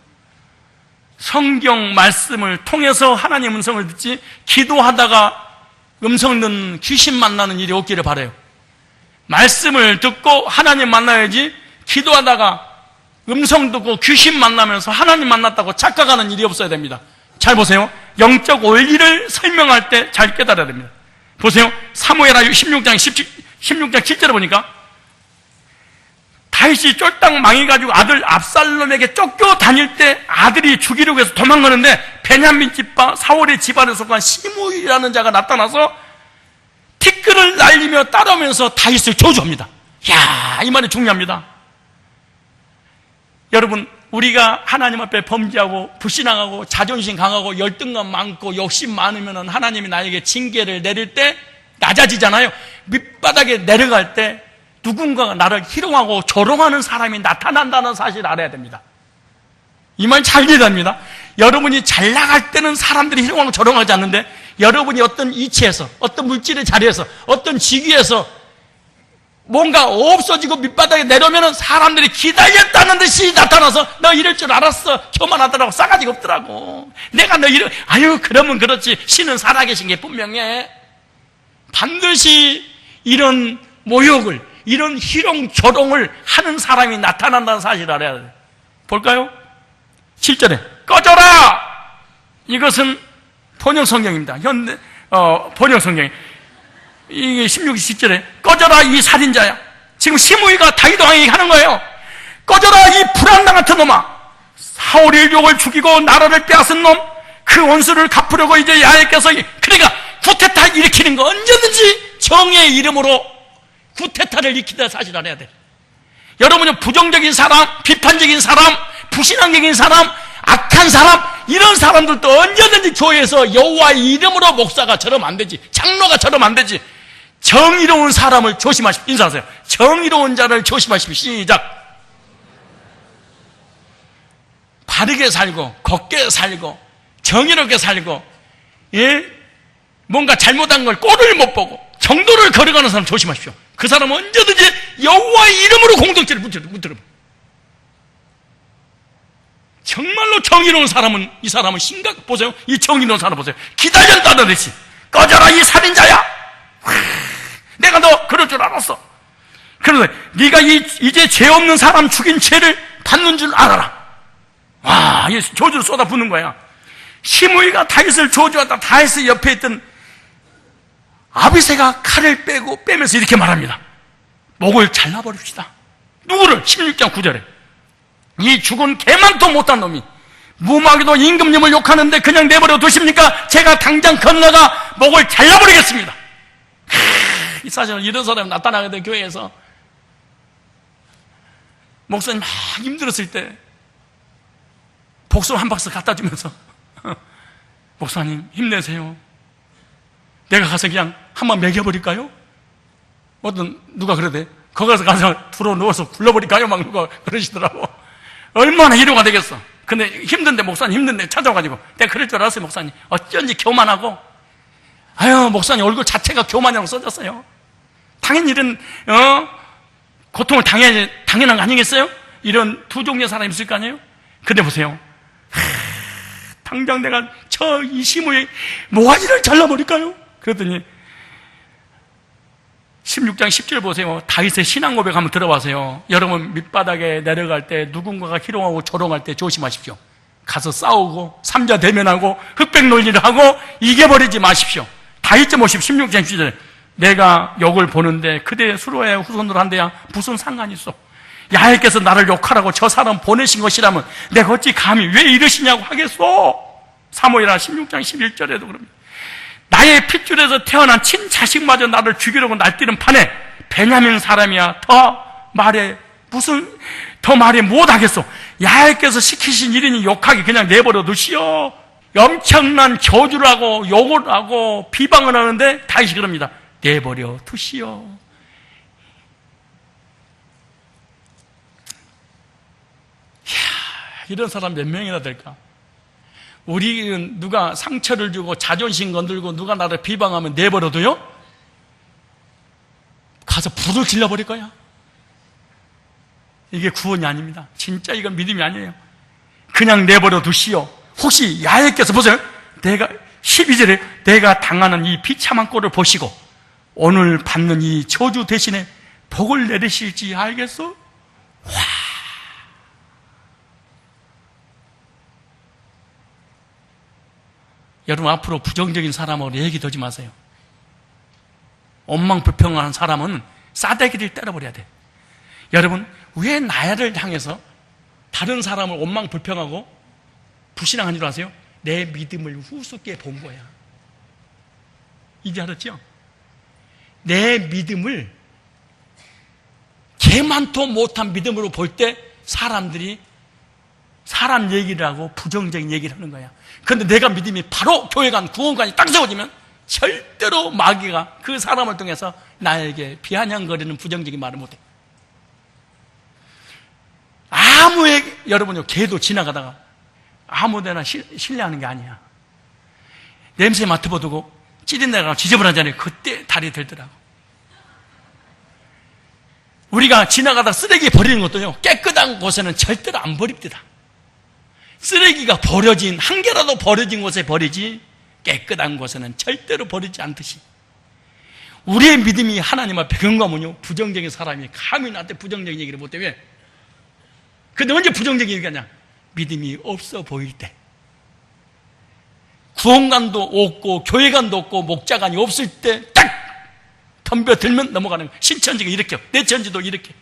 성경 말씀을 통해서 하나님의 음성을 듣지, 기도하다가 음성 듣는 귀신 만나는 일이 없기를 바라요. 말씀을 듣고 하나님 만나야지, 기도하다가 음성 듣고 귀신 만나면서 하나님 만났다고 착각하는 일이 없어야 됩니다. 잘 보세요. 영적 원리를 설명할 때 잘 깨달아야 됩니다. 보세요. 사무엘하 16장 7절에 보니까 다윗이 쫄딱 망해가지고 아들 압살롬에게 쫓겨 다닐 때 아들이 죽이려고 해서 도망가는데 베냐민 집안 사울의 집안에 속한 시므이라는 자가 나타나서 티끌을 날리며 따라오면서 다윗을 저주합니다. 이야, 이 말이 중요합니다. 여러분, 우리가 하나님 앞에 범죄하고 불신앙하고 자존심 강하고 열등감 많고 욕심 많으면 하나님이 나에게 징계를 내릴 때 낮아지잖아요. 밑바닥에 내려갈 때 누군가가 나를 희롱하고 조롱하는 사람이 나타난다는 사실을 알아야 됩니다. 이 말 잘 이해됩니다. 여러분이 잘 나갈 때는 사람들이 희롱하고 조롱하지 않는데, 여러분이 어떤 위치에서, 어떤 물질의 자리에서, 어떤 직위에서 뭔가 없어지고 밑바닥에 내려오면 사람들이 기다렸다는 듯이 나타나서 너 이럴 줄 알았어, 교만하더라고, 싸가지가 없더라고, 내가 너 아유 그러면 그렇지, 신은 살아계신 게 분명해. 반드시 이런 모욕을, 이런 희롱 조롱을 하는 사람이 나타난다는 사실을 알아야 돼요. 볼까요? 7절에 꺼져라. 이것은 번역성경입니다. 번역성경이 이게 16, 17절에 꺼져라 이 살인자야. 지금 시므이가 다윗 왕에게 하는 거예요. 꺼져라 이 불안당 같은 놈아. 사울의 일족을 죽이고 나라를 빼앗은 놈, 그 원수를 갚으려고 이제 야훼께서, 그러니까 쿠데타 일으키는 거 언제든지 정의의 이름으로 쿠데타를 일으킨다 사실 알아야 돼. 여러분은 부정적인 사람, 비판적인 사람, 불신앙적인 사람, 악한 사람, 이런 사람들도 언제든지 교회에서 여호와의 이름으로 목사가 저러면 안 되지, 장로가 저러면 안 되지. 정의로운 사람을 조심하십시오. 인사하세요. 정의로운 자를 조심하십시오. 시작. 바르게 살고 곱게 살고 정의롭게 살고, 예? 뭔가 잘못한 걸 꼴을 못 보고 정도를 걸어가는 사람 조심하십시오. 그 사람은 언제든지 여호와의 이름으로 공동체를 붙들어. 정말로 정의로운 사람은, 이 사람은 심각, 보세요. 이 정의로운 사람 보세요. 기다렸다는 듯이 꺼져라 이 살인자야. 내가 너 그럴 줄 알았어. 그런데 네가 이제 죄 없는 사람 죽인 죄를 받는 줄 알아라. 와, 이 저주를 쏟아붓는 거야. 시므이가 다윗을 저주하다 다윗의 옆에 있던 아비새가 칼을 빼면서 이렇게 말합니다. 목을 잘라버립시다. 누구를? 16장 9절에 이 죽은 개만도 못한 놈이 무마하게도 임금님을 욕하는데 그냥 내버려 두십니까? 제가 당장 건너가 목을 잘라버리겠습니다. 이 사실은 이런 사람이 나타나게 돼. 교회에서 목사님 막 힘들었을 때 복숭아 한 박스 갖다 주면서 목사님 힘내세요. 내가 가서 그냥 한번 먹여버릴까요? 누가 그러대. 거기 가서 들어 누워서 굴러버릴까요? 막 누가 그러시더라고. 얼마나 위로가 되겠어. 근데 힘든데, 목사님 힘든데 찾아와가지고 내가 그럴 줄 알았어요. 목사님 어쩐지 교만하고, 아유 목사님 얼굴 자체가 교만이라고 써졌어요. 당연히 이런 고통을 당연한 거 아니겠어요? 이런 두 종류의 사람이 있을 거 아니에요? 근데 보세요. 당장 내가 이 시므의 모가지를 잘라버릴까요? 그랬더니 16장 10절 보세요. 다윗의 신앙 고백 한번 들어봐세요. 여러분 밑바닥에 내려갈 때 누군가가 희롱하고 조롱할 때 조심하십시오. 가서 싸우고 삼자 대면하고 흑백 논리를 하고 이겨버리지 마십시오. 다윗 좀 보십시오. 16장 10절에 내가 욕을 보는데 그대의 수로에 후손으로 한대야 무슨 상관이 있어. 야훼께서 나를 욕하라고 저 사람 보내신 것이라면 내가 어찌 감히 왜 이러시냐고 하겠소. 사무엘하 16장 11절에도 그럽니다. 나의 핏줄에서 태어난 친자식마저 나를 죽이려고 날뛰는 판에 베냐민 사람이야 더 말해 못하겠소. 야훼께서 시키신 일이니 욕하기 그냥 내버려 두시오. 엄청난 저주를 하고 욕을 하고 비방을 하는데 다윗이 그럽니다. 내버려 두시오. 이런 사람 몇 명이나 될까? 우리는 누가 상처를 주고 자존심 건들고 누가 나를 비방하면 내버려둬요? 가서 불을 질러버릴 거야. 이게 구원이 아닙니다. 진짜 이건 믿음이 아니에요. 그냥 내버려 두시오. 혹시 야훼께서 보세요. 12절에 내가 당하는 이 비참한 꼴을 보시고 오늘 받는 이 저주 대신에 복을 내리실지 알겠어? 와. 여러분 앞으로 부정적인 사람하고 얘기하지 마세요. 엉망불평한 사람은 싸대기를 때려버려야 돼. 여러분 왜 나를 향해서 다른 사람을 엉망불평하고 불신앙한 줄 아세요? 내 믿음을 우습게 본 거야. 이제 알았죠? 내 믿음을 개만도 못한 믿음으로 볼 때 사람들이 사람 얘기를 하고 부정적인 얘기를 하는 거야. 그런데 내가 믿음이 바로 교회관, 구원관이 딱 세워지면 절대로 마귀가 그 사람을 통해서 나에게 비아냥거리는 부정적인 말을 못해. 여러분요, 개도 지나가다가 아무데나 신뢰하는 게 아니야. 냄새 맡아보고 찌린내가 지저분하잖아요. 그때 다리 들더라고. 우리가 지나가다 쓰레기 버리는 것도요, 깨끗한 곳에는 절대로 안 버립니다. 쓰레기가 한 개라도 버려진 곳에 버리지 깨끗한 곳에는 절대로 버리지 않듯이 우리의 믿음이 하나님 앞에 경과하면요, 부정적인 사람이 감히 나한테 부정적인 얘기를 못해. 왜? 근데 언제 부정적인 얘기하냐? 믿음이 없어 보일 때, 구원관도 없고 교회관도 없고 목자관이 없을 때 딱 덤벼들면 넘어가는 거예요. 신천지가 이렇게, 내 천지도 이렇게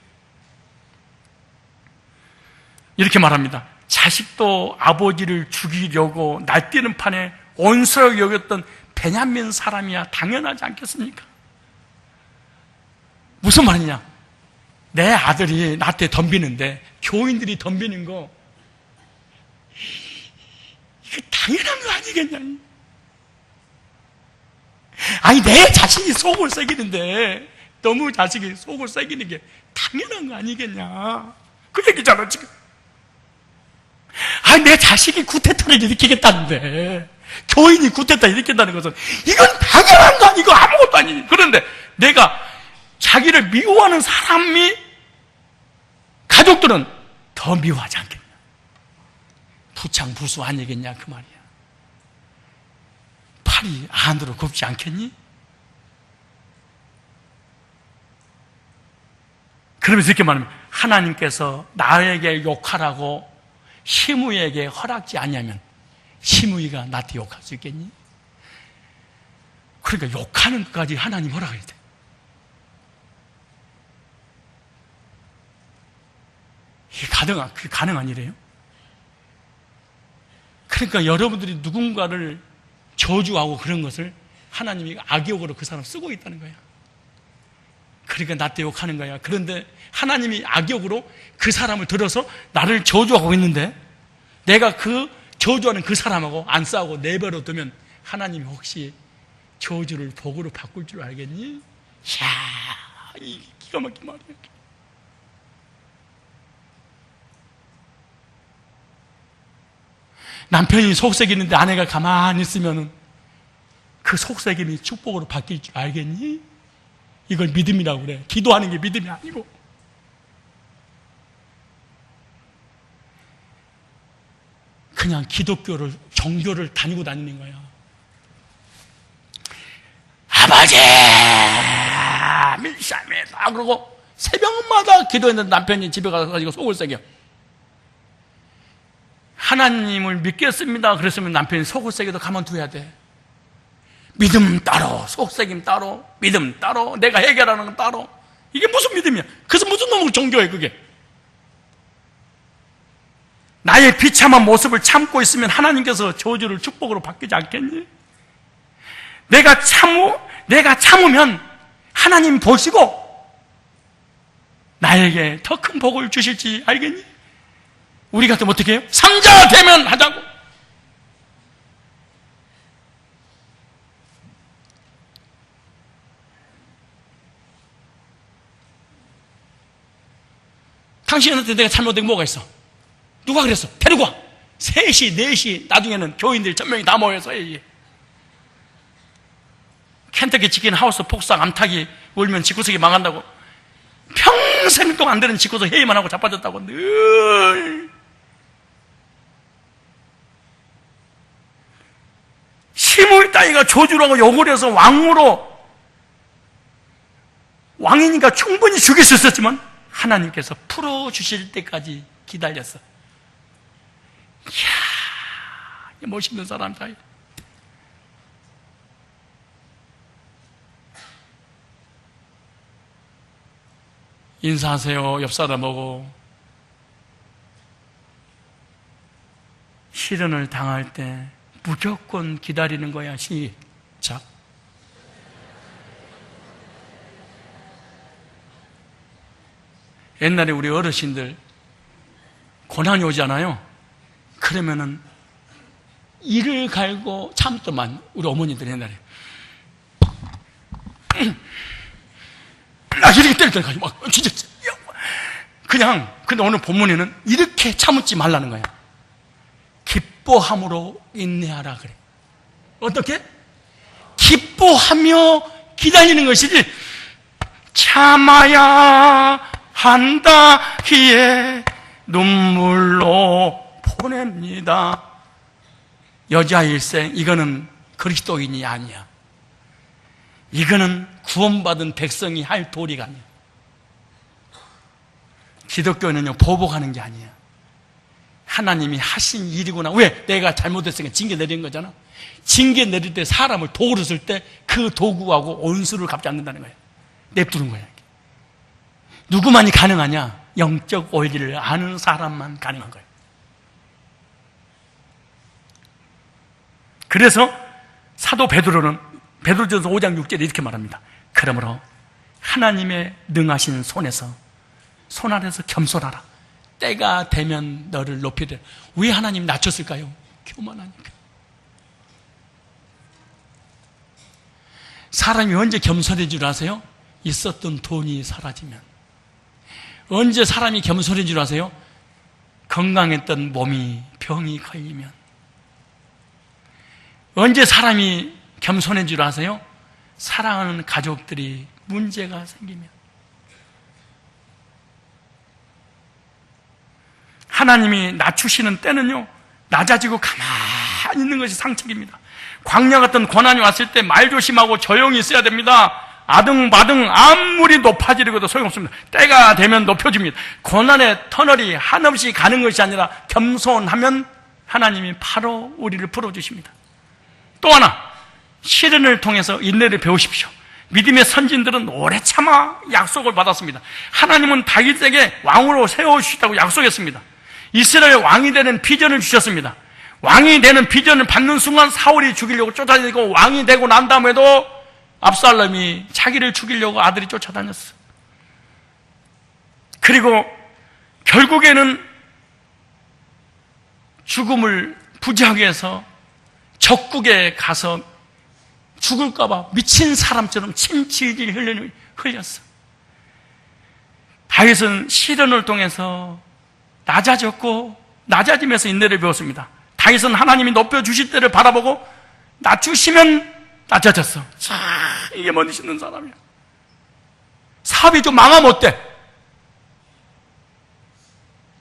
말합니다. 자식도 아버지를 죽이려고 날뛰는 판에 온수라고 여겼던 베냐민 사람이야 당연하지 않겠습니까? 무슨 말이냐? 내 아들이 나한테 덤비는데 교인들이 덤비는 거 이거 당연한 거 아니겠냐? 아니 내 자신이 속을 새기는데 너무 자식이 속을 새기는 게 당연한 거 아니겠냐? 그 얘기잖아 지금. 아니 내 자식이 구태타를 일으키겠다는데 교인이 구태타 일으킨다는 것은 이건 당연한 거 아니고 아무것도 아니니. 그런데 내가 자기를 미워하는 사람이, 가족들은 더 미워하지 않겠냐. 부창부수 아니겠냐 그 말이야. 팔이 안으로 굽지 않겠니? 그러면서 이렇게 말하면, 하나님께서 나에게 욕하라고 시므이에게 허락지 않냐면 시므이가 나한테 욕할 수 있겠니? 그러니까 욕하는 것까지 하나님 허락해야 돼. 이게 가능한 일이에요? 그러니까 여러분들이 누군가를 저주하고 그런 것을 하나님이 악욕으로 그 사람 쓰고 있다는 거야. 그러니까 나한테 욕하는 거야. 그런데 하나님이 악욕으로 그 사람을 들어서 나를 저주하고 있는데, 내가 그 저주하는 그 사람하고 안 싸우고 내버려 두면 하나님이 혹시 저주를 복으로 바꿀 줄 알겠니? 이야, 이 기가 막힌 말이야. 남편이 속삭이는데 아내가 가만히 있으면 그 속삭임이 축복으로 바뀔 줄 알겠니? 이걸 믿음이라고 그래. 기도하는 게 믿음이 아니고. 그냥 기독교를, 종교를 다니고 다니는 거야. 아버지 밀샤메다 그러고 새벽마다 기도했는데 남편이 집에 가서 속을 새겨. 하나님을 믿겠습니다 그랬으면 남편이 속을 새겨도 가만두어야 돼. 믿음 따로, 속삭임 따로, 믿음 따로, 내가 해결하는 건 따로. 이게 무슨 믿음이야? 그래서 무슨 놈의 종교예요 그게? 나의 비참한 모습을 참고 있으면 하나님께서 저주를 축복으로 바뀌지 않겠니? 내가 참으면 하나님 보시고 나에게 더 큰 복을 주실지 알겠니? 우리 같으면 어떻게 해요? 상자가 되면 하자고. 당신한테 내가 잘못된 게 뭐가 있어? 누가 그랬어? 데리고 와. 3시, 4시 나중에는 교인들 전명이 다 모여서 해야지. 켄터키 치킨 하우스 폭삭 암탉이 울면 집구석이 망한다고 평생 동안 안 되는 집구석 회의만 하고 자빠졌다고 늘. 시므이 따위가 저주를 하고 욕을 해서 왕이니까 충분히 죽일 수 있었지만 하나님께서 풀어주실 때까지 기다렸어. 이야, 멋있는 사람이다. 인사하세요. 옆 사람하고. 시련을 당할 때 무조건 기다리는 거야. 시작. 옛날에 우리 어르신들 고난이 오잖아요. 그러면은 이를 갈고 참더만. 우리 어머니들 옛날에 이렇게 때리더니 막 진짜 그냥. 근데 오늘 본문에는 이렇게 참지 말라는 거야. 기뻐함으로 인내하라 그래. 어떻게? 기뻐하며 기다리는 것이지 참아야 한다 기에 눈물로 보냅니다. 여자 일생, 이거는 그리스도인이 아니야. 이거는 구원받은 백성이 할 도리가 아니야. 기독교는요, 보복하는 게 아니야. 하나님이 하신 일이구나. 왜? 내가 잘못했으니까 징계 내린 거잖아. 징계 내릴 때 사람을 도구로 쓸 때 그 도구하고 온수를 갚지 않는다는 거야. 냅두는 거야. 누구만이 가능하냐? 영적 원리를 아는 사람만 가능한 거예요. 그래서 사도 베드로는 베드로전서 5장 6절에 이렇게 말합니다. 그러므로 하나님의 능하신 손 아래서 겸손하라. 때가 되면 너를 높이되. 왜 하나님 낮췄을까요? 교만하니까. 사람이 언제 겸손해진 줄 아세요? 있었던 돈이 사라지면. 언제 사람이 겸손해진 줄 아세요? 건강했던 몸이 병이 걸리면. 언제 사람이 겸손한 줄 아세요? 사랑하는 가족들이 문제가 생기면. 하나님이 낮추시는 때는요, 낮아지고 가만히 있는 것이 상책입니다. 광야 같은 고난이 왔을 때 말 조심하고 조용히 있어야 됩니다. 아등바등 아무리 높아지려고도 소용없습니다. 때가 되면 높여줍니다. 고난의 터널이 한없이 가는 것이 아니라 겸손하면 하나님이 바로 우리를 풀어주십니다. 또 하나, 시련을 통해서 인내를 배우십시오. 믿음의 선진들은 오래 참아 약속을 받았습니다. 하나님은 다윗에게 왕으로 세워주시다고 약속했습니다. 이스라엘 왕이 되는 비전을 주셨습니다. 왕이 되는 비전을 받는 순간 사울이 죽이려고 쫓아다니고, 왕이 되고 난 다음에도 압살롬이 자기를 죽이려고 아들이 쫓아다녔어. 그리고 결국에는 죽음을 부지하기 위해서 적국에 가서 죽을까봐 미친 사람처럼 침질질 흘렸어. 다윗은 시련을 통해서 낮아졌고, 낮아지면서 인내를 배웠습니다. 다윗은 하나님이 높여주실 때를 바라보고 낮추시면 낮아졌어. 자, 이게 멋있는 사람이야. 사업이 좀 망하면 어때?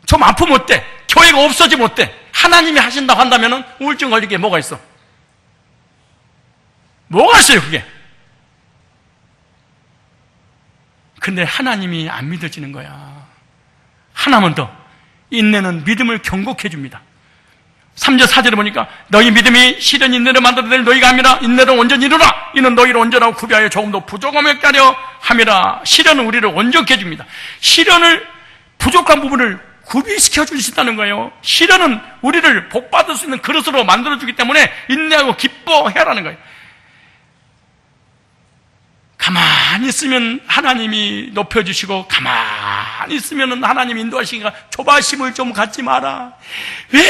좀 아프면 어때? 교회가 없어지면 어때? 하나님이 하신다고 한다면 우울증 걸리게 뭐가 있어? 뭐가 있어요, 그게? 근데 하나님이 안 믿어지는 거야. 하나만 더. 인내는 믿음을 경고해 줍니다. 3절 4절에 보니까 너희 믿음이 시련 인내를 만들어낼 너희가 함이라. 인내를 온전히 이루라. 이는 너희를 온전하고 구비하여 조금도 부족함을 없게 하려 함이라. 시련은 우리를 온전케 해줍니다. 시련을, 부족한 부분을 구비시켜 주신다는 거예요. 시련은 우리를 복받을 수 있는 그릇으로 만들어주기 때문에 인내하고 기뻐해라는 거예요. 가만히 있으면 하나님이 높여주시고, 가만히 있으면 하나님이 인도하시니까 조바심을 좀 갖지 마라. 왜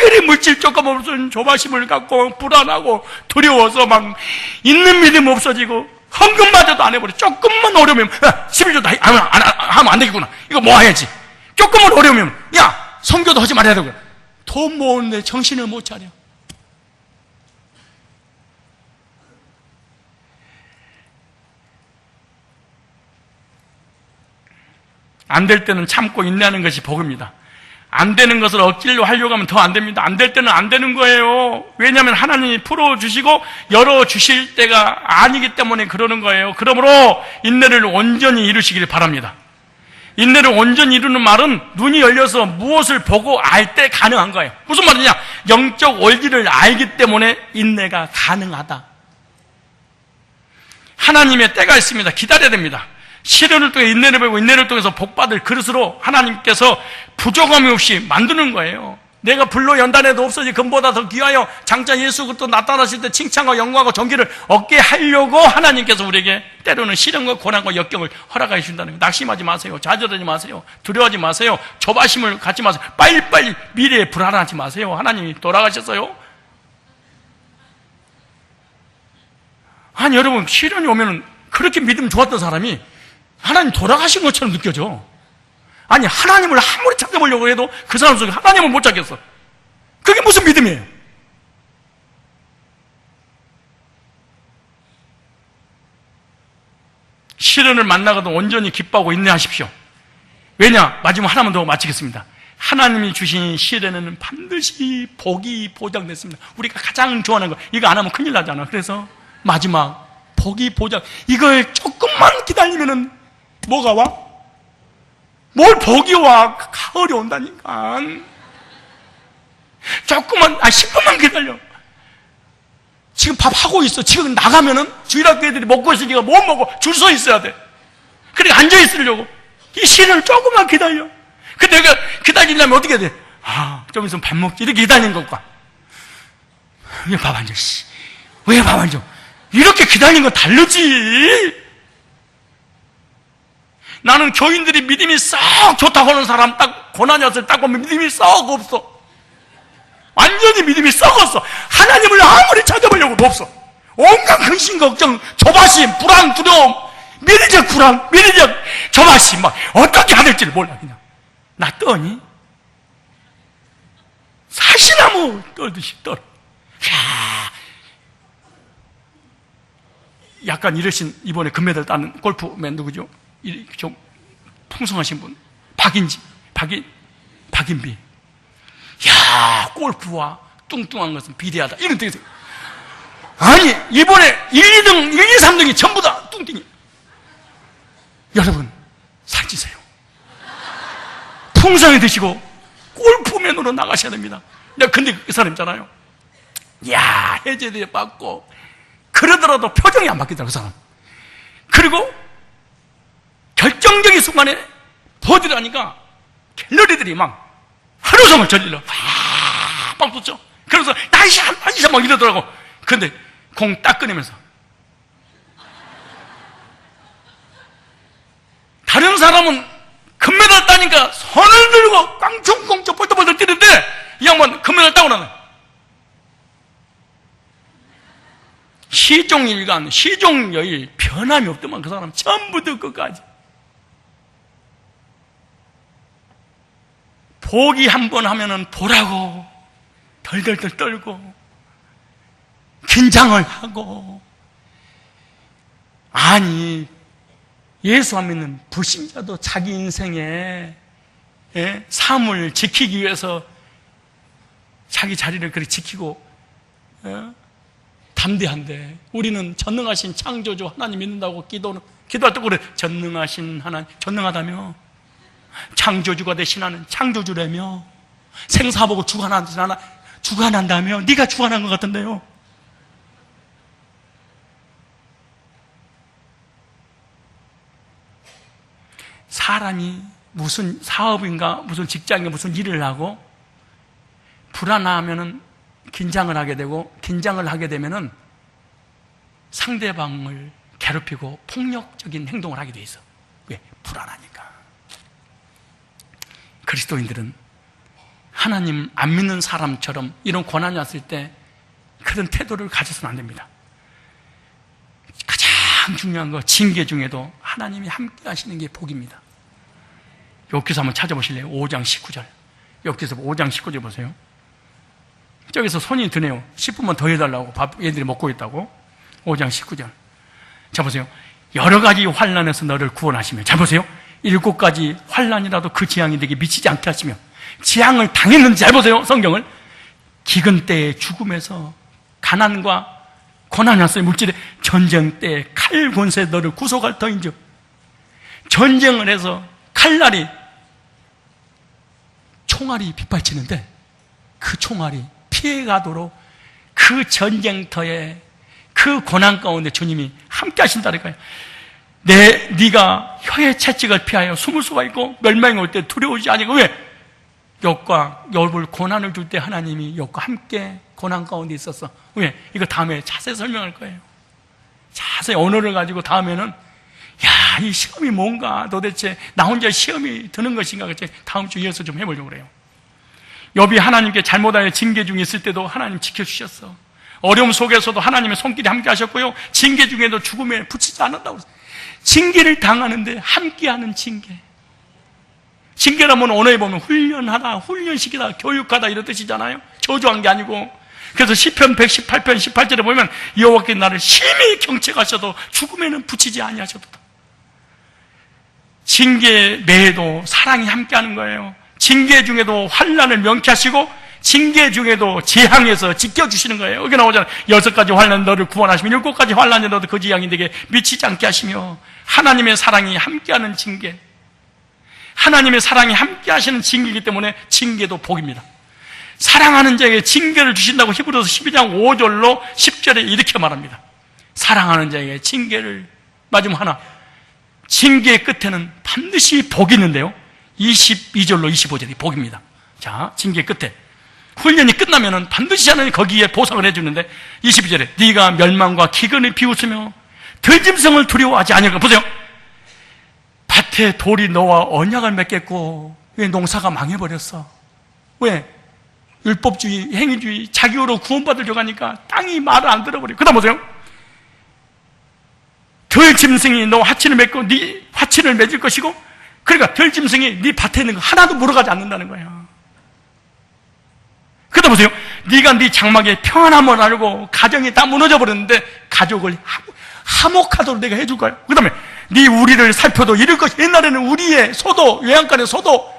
그래? 물질 조금 없으면 조바심을 갖고 불안하고 두려워서 막 있는 믿음 없어지고 헌금마저도 안 해버려. 조금만 어려우면 11조도 하면 안 되겠구나. 이거 뭐 해야지. 조금만 어려우면 야, 선교도 하지 말아야 되고. 돈 모으는데 정신을 못 차려. 안 될 때는 참고 인내하는 것이 복입니다. 안 되는 것을 억지로 하려고 하면 더 안 됩니다. 안 될 때는 안 되는 거예요. 왜냐하면 하나님이 풀어주시고 열어주실 때가 아니기 때문에 그러는 거예요. 그러므로 인내를 온전히 이루시기를 바랍니다. 인내를 온전히 이루는 말은 눈이 열려서 무엇을 보고 알 때 가능한 거예요. 무슨 말이냐? 영적 원리를 알기 때문에 인내가 가능하다. 하나님의 때가 있습니다. 기다려야 됩니다. 시련을 통해 인내를 배우고 인내를 통해서 복받을 그릇으로 하나님께서 부족함이 없이 만드는 거예요. 내가 불로 연단해도 없어지 금보다 더 귀하여 장차 예수 그리스도 나타나실 때 칭찬과 영광과 존귀를 얻게 하려고 하나님께서 우리에게 때로는 시련과 고난과 역경을 허락해 주신다는 거예요. 낙심하지 마세요. 좌절하지 마세요. 두려워하지 마세요. 조바심을 갖지 마세요. 빨리빨리 미래에 불안하지 마세요. 하나님이 돌아가셨어요. 아니 여러분, 시련이 오면 그렇게 믿음 좋았던 사람이 하나님 돌아가신 것처럼 느껴져. 아니 하나님을 아무리 찾아보려고 해도 그 사람 속에 하나님을 못 찾겠어. 그게 무슨 믿음이에요? 시련을 만나거든 온전히 기뻐하고 인내하십시오. 왜냐? 마지막 하나만 더 마치겠습니다. 하나님이 주신 시련에는 반드시 복이 보장됐습니다. 우리가 가장 좋아하는 거, 이거 안 하면 큰일 나잖아. 그래서 마지막 복이 보장, 이걸 조금만 기다리면은 뭐가 와? 뭘 복이 와? 가을이 온다니까. 조금만, 10분만 기다려. 지금 밥 하고 있어. 지금 나가면은 주일학교 애들이 먹고 있으니까 못 먹어. 줄 서 있어야 돼. 그러니까 앉아 있으려고. 이 시련을 조금만 기다려. 근데 내가 기다리려면 어떻게 해야 돼? 좀 있으면 밥 먹지. 이렇게 기다리는 것과. 왜 밥 안 줘? 왜 밥 안 줘? 이렇게 기다리는 건 다르지. 나는 교인들이 믿음이 썩 좋다고 하는 사람 딱 고난이 왔을 때 딱 보면 믿음이 썩 없어. 완전히 믿음이 썩었어. 하나님을 아무리 찾아보려고도 없어. 온갖 근심, 걱정, 조바심, 불안, 두려움, 미래적 불안, 미래적 조바심, 막 어떻게 해야 될지를 몰라. 그냥 나 떠니? 사시나무 떨듯이 떨어. 약간 이러신, 이번에 금메달 따는 골프맨 누구죠? 좀 풍성하신 분. 박인비. 야, 골프와 뚱뚱한 것은 비대하다. 이런 뜻이에요. 아니, 이번에 1, 2등, 1, 2, 3등이 전부 다 뚱뚱이. 여러분, 살찌세요. 풍성히 드시고 골프맨으로 나가셔야 됩니다. 내가 근데 그 사람 있잖아요. 야, 해제대 받고 그러더라도 표정이 안 바뀌더라고, 그 사람. 그리고 결정적인 순간에 버디를 하니까 갤러리들이 막 하루 종일 저질러 막 붙죠. 그래서 나이샤 막 이러더라고. 근데 공 딱 꺼내면서 다른 사람은 금메달 따니까 손을 들고 깡총깡총 뻘떡뻘떡 뛰는데 이 양반 금메달 따고 나네. 시종일관, 시종여일 변함이 없더만 그 사람 전부터 끝까지. 보기 한 번 하면은 보라고 덜덜덜 떨고 긴장을 하고. 아니, 예수 안 믿는 불신자도 자기 인생에 삶을 지키기 위해서 자기 자리를 그렇게 지키고 담대한데, 우리는 전능하신 창조주 하나님 믿는다고 기도할 때 그래. 전능하신 하나님, 전능하다며 창조주가 되신 하나님, 창조주라며 생사보고 주관한다며. 네가 주관한 것 같은데요. 사람이 무슨 사업인가 무슨 직장인가 무슨 일을 하고 불안하면은 긴장을 하게 되고, 긴장을 하게 되면은 상대방을 괴롭히고 폭력적인 행동을 하게 돼 있어. 왜? 불안하니까. 그리스도인들은 하나님 안 믿는 사람처럼 이런 고난이 왔을 때 그런 태도를 가져서는 안 됩니다. 가장 중요한 거, 징계 중에도 하나님이 함께 하시는 게 복입니다. 욥기서 한번 찾아보실래요? 5장 19절. 욥기서 5장 19절 보세요. 저기서 손이 드네요. 10분만 더 해달라고. 밥 얘들이 먹고 있다고. 5장 19절. 자 보세요. 여러 가지 환난에서 너를 구원하시며, 자 보세요. 7가지 환난이라도 그 재앙이 내게 미치지 않게 하시며, 재앙을 당했는지 잘 보세요. 성경을. 기근 때의 죽음에서 가난과 고난이 왔어요. 물질에 전쟁 때에 칼 권세 너를 구속할 터인즉, 전쟁을 해서 칼날이 총알이 빗발치는데 그 총알이 피해가도록 그 전쟁터에 그 고난 가운데 주님이 함께 하신다니까요. 네가 혀의 채찍을 피하여 숨을 수가 있고 멸망이 올 때 두려우지 아니고. 왜? 욥을 고난을 줄 때 하나님이 욥과 함께 고난 가운데 있었어. 왜? 이거 다음에 자세히 설명할 거예요. 자세히 언어를 가지고 다음에는 야, 이 시험이 뭔가, 도대체 나 혼자 시험이 드는 것인가, 그치? 다음 주 이어서 좀 해보려고 그래요. 욥이 하나님께 잘못하여 징계 중에 있을 때도 하나님 지켜주셨어. 어려움 속에서도 하나님의 손길이 함께 하셨고요, 징계 중에도 죽음에 붙이지 않았다고. 징계를 당하는데 함께하는 징계. 징계라면 언어에 보면 훈련하다, 훈련시키다, 교육하다 이런 뜻이잖아요. 저주한 게 아니고. 그래서 시편 118편 18절에 보면 여호와께 나를 심히 경책하셔도 죽음에는 붙이지 아니하셔도다. 징계 내에도 사랑이 함께하는 거예요. 징계 중에도 환난을 명쾌하시고 징계 중에도 재앙에서 지켜주시는 거예요. 여기 나오잖아요. 6가지 환난 너를 구원하시며 7가지 환난에 너도 그 재앙이 내게 미치지 않게 하시며. 하나님의 사랑이 함께하는 징계, 하나님의 사랑이 함께하시는 징계이기 때문에 징계도 복입니다. 사랑하는 자에게 징계를 주신다고 히브리서 12장 5절로 10절에 이렇게 말합니다. 사랑하는 자에게 징계를. 마지막 하나, 징계의 끝에는 반드시 복이 있는데요, 22절로 25절이 복입니다. 자, 징계 끝에 훈련이 끝나면은 반드시 하나님 거기에 보상을 해주는데, 22절에 네가 멸망과 기근을 비웃으며 들짐승을 두려워하지 아니할까. 보세요. 밭에 돌이 너와 언약을 맺겠고 왜 농사가 망해버렸어? 왜? 율법주의, 행위주의, 자기로 구원받으려고 하니까 땅이 말을 안 들어버려요. 그 다음 보세요. 들짐승이 너 화친을 맺고 네 화친을 맺을 것이고, 그러니까 들짐승이 네 밭에 있는 거 하나도 물어가지 않는다는 거예요. 그 다음 보세요. 네가 네 장막에 평안함을 알고 가정이 다 무너져 버렸는데 가족을 화목하도록 내가 해줄 거야. 그 다음에 네 우리를 살펴도 이럴 것. 옛날에는 우리의 소도, 외양간의 소도,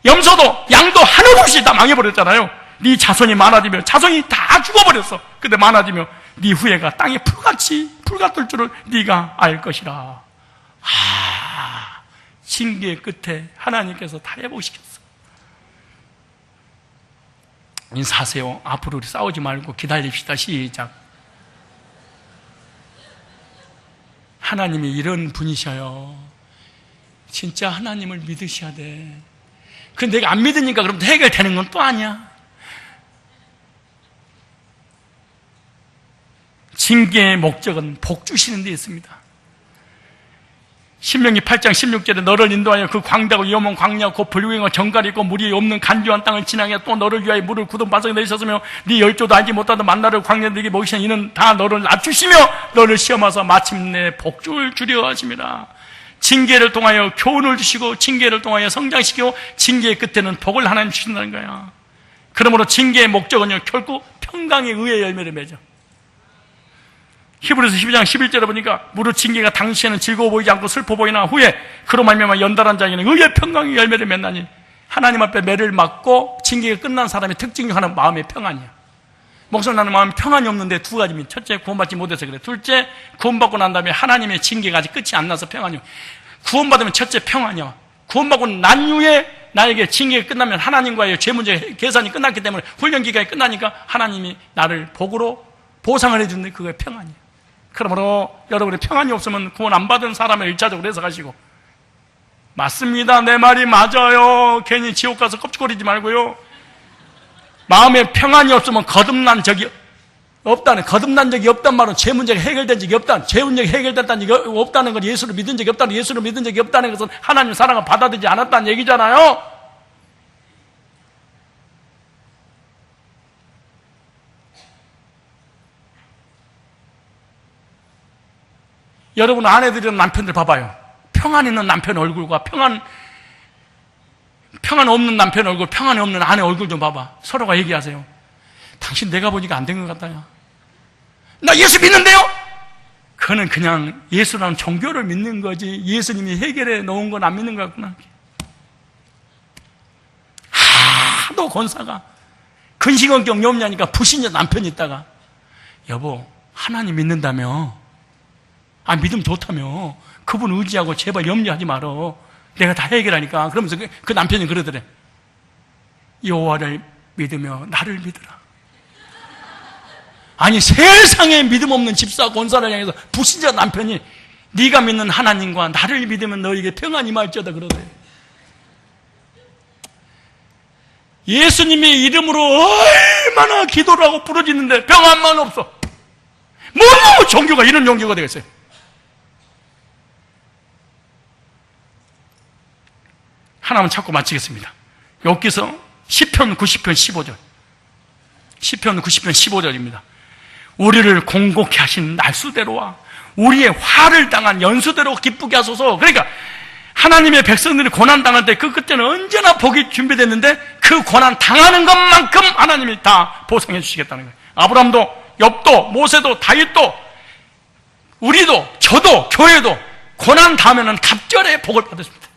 염소도, 양도 하나없이 다 망해버렸잖아요. 네 자손이 많아지며 자손이 다 죽어버렸어. 근데 많아지며 네 후예가 땅에 풀같을 줄을 네가 알 것이라. 징계 끝에 하나님께서 다 회복시켰어. 인사하세요. 앞으로 우리 싸우지 말고 기다립시다. 시작. 하나님이 이런 분이셔요. 진짜 하나님을 믿으셔야 돼. 근데 내가 안 믿으니까 그럼 해결되는 건 또 아니야. 징계의 목적은 복 주시는 데 있습니다. 신명기 8장 16절에 너를 인도하여 그 광대하고 위험한 광야 곧 불구경과 정갈이 있고 물이 없는 간주한 땅을 지나게 또 너를 위하여 물을 굳은 바닥에 내리셨으며 네 열조도 알지 못하던 만나를 광야에 너에게 먹이시는 이는 다 너를 낮추시며 너를 시험하사 마침내 복주를 주려 하심이라. 징계를 통하여 교훈을 주시고 징계를 통하여 성장시키고 징계의 끝에는 복을 하나님 주신다는 거야. 그러므로 징계의 목적은요 결국 평강의 의의 열매를 맺어. 히브리서 12장 11절에 보니까 무릇 징계가 당시에는 즐거워 보이지 않고 슬퍼 보이나 후에 그로 말미암아 연달한 자에게는 의의 평강의 열매를 맺나니. 하나님 앞에 매를 맞고 징계가 끝난 사람의 특징 중 하나는 마음의 평안이야. 목사님 나는 마음에 평안이 없는데 두 가지입니다. 첫째 구원받지 못해서 그래. 둘째 구원받고 난 다음에 하나님의 징계가 아직 끝이 안 나서 평안이야. 구원받으면 첫째 평안이야. 구원받고 난 후에 나에게 징계가 끝나면 하나님과의 죄 문제 계산이 끝났기 때문에 훈련 기간이 끝나니까 하나님이 나를 복으로 보상을 해주는데 그게 평안이야. 그러므로 여러분이 평안이 없으면 구원 안 받은 사람을 1차적으로 해석하시고, 맞습니다. 내 말이 맞아요. 괜히 지옥 가서 껍질거리지 말고요. 마음에 평안이 없으면 거듭난 적이 없단 말은 죄 문제가 해결된 적이 없다는, 죄 문제가 해결됐다는 적이 없다는 건 예수를 믿은 적이 없다는, 예수를 믿은 적이 없다는 것은 하나님 사랑을 받아들이지 않았다는 얘기잖아요. 여러분 아내들이나 남편들 봐봐요. 평안 있는 남편 얼굴과 평안 없는 남편 얼굴, 평안이 없는 아내 얼굴 좀 봐봐. 서로가 얘기하세요. 당신 내가 보니까 안 된 것 같다요. 나 예수 믿는데요? 그는 그냥 예수라는 종교를 믿는 거지 예수님이 해결해 놓은 건 안 믿는 것 같구나. 하도 권사가 근시건경 염려하니까 불신자 남편이 있다가, 여보 하나님 믿는다며, 믿으면 좋다며, 그분 의지하고 제발 염려하지 말어, 내가 다 해결하니까. 그러면서 그 남편이 그러더래. 여호와를 믿으며 나를 믿으라. 아니 세상에 믿음 없는 집사 권사를 향해서 불신자 남편이 네가 믿는 하나님과 나를 믿으면 너에게 평안이 임할지어다 그러더래. 예수님의 이름으로 얼마나 기도를 하고 부르짖는데 평안만 없어. 뭐 종교가 이런 종교가 되겠어요. 하나만 찾고 마치겠습니다. 여기서 시편 90편 15절. 시편 90편 15절입니다. 우리를 공곡케 하신 날수대로와 우리의 화를 당한 연수대로 기쁘게 하소서. 그러니까 하나님의 백성들이 고난 당할 때 그 끝에는 언제나 복이 준비됐는데 그 고난 당하는 것만큼 하나님이 다 보상해 주시겠다는 거예요. 아브라함도, 욥도, 모세도, 다윗도, 우리도, 저도, 교회도 고난 다음에는 갑절의 복을 받으십니다.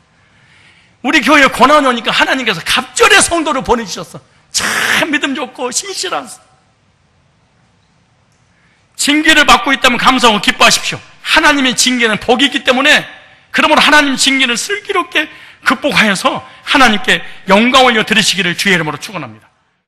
우리 교회에 고난이 오니까 하나님께서 갑절의 성도를 보내주셨어. 참 믿음 좋고 신실한. 징계를 받고 있다면 감사하고 기뻐하십시오. 하나님의 징계는 복이 있기 때문에, 그러므로 하나님 징계를 슬기롭게 극복하여서 하나님께 영광 올려 드리시기를 주의 이름으로 축원합니다.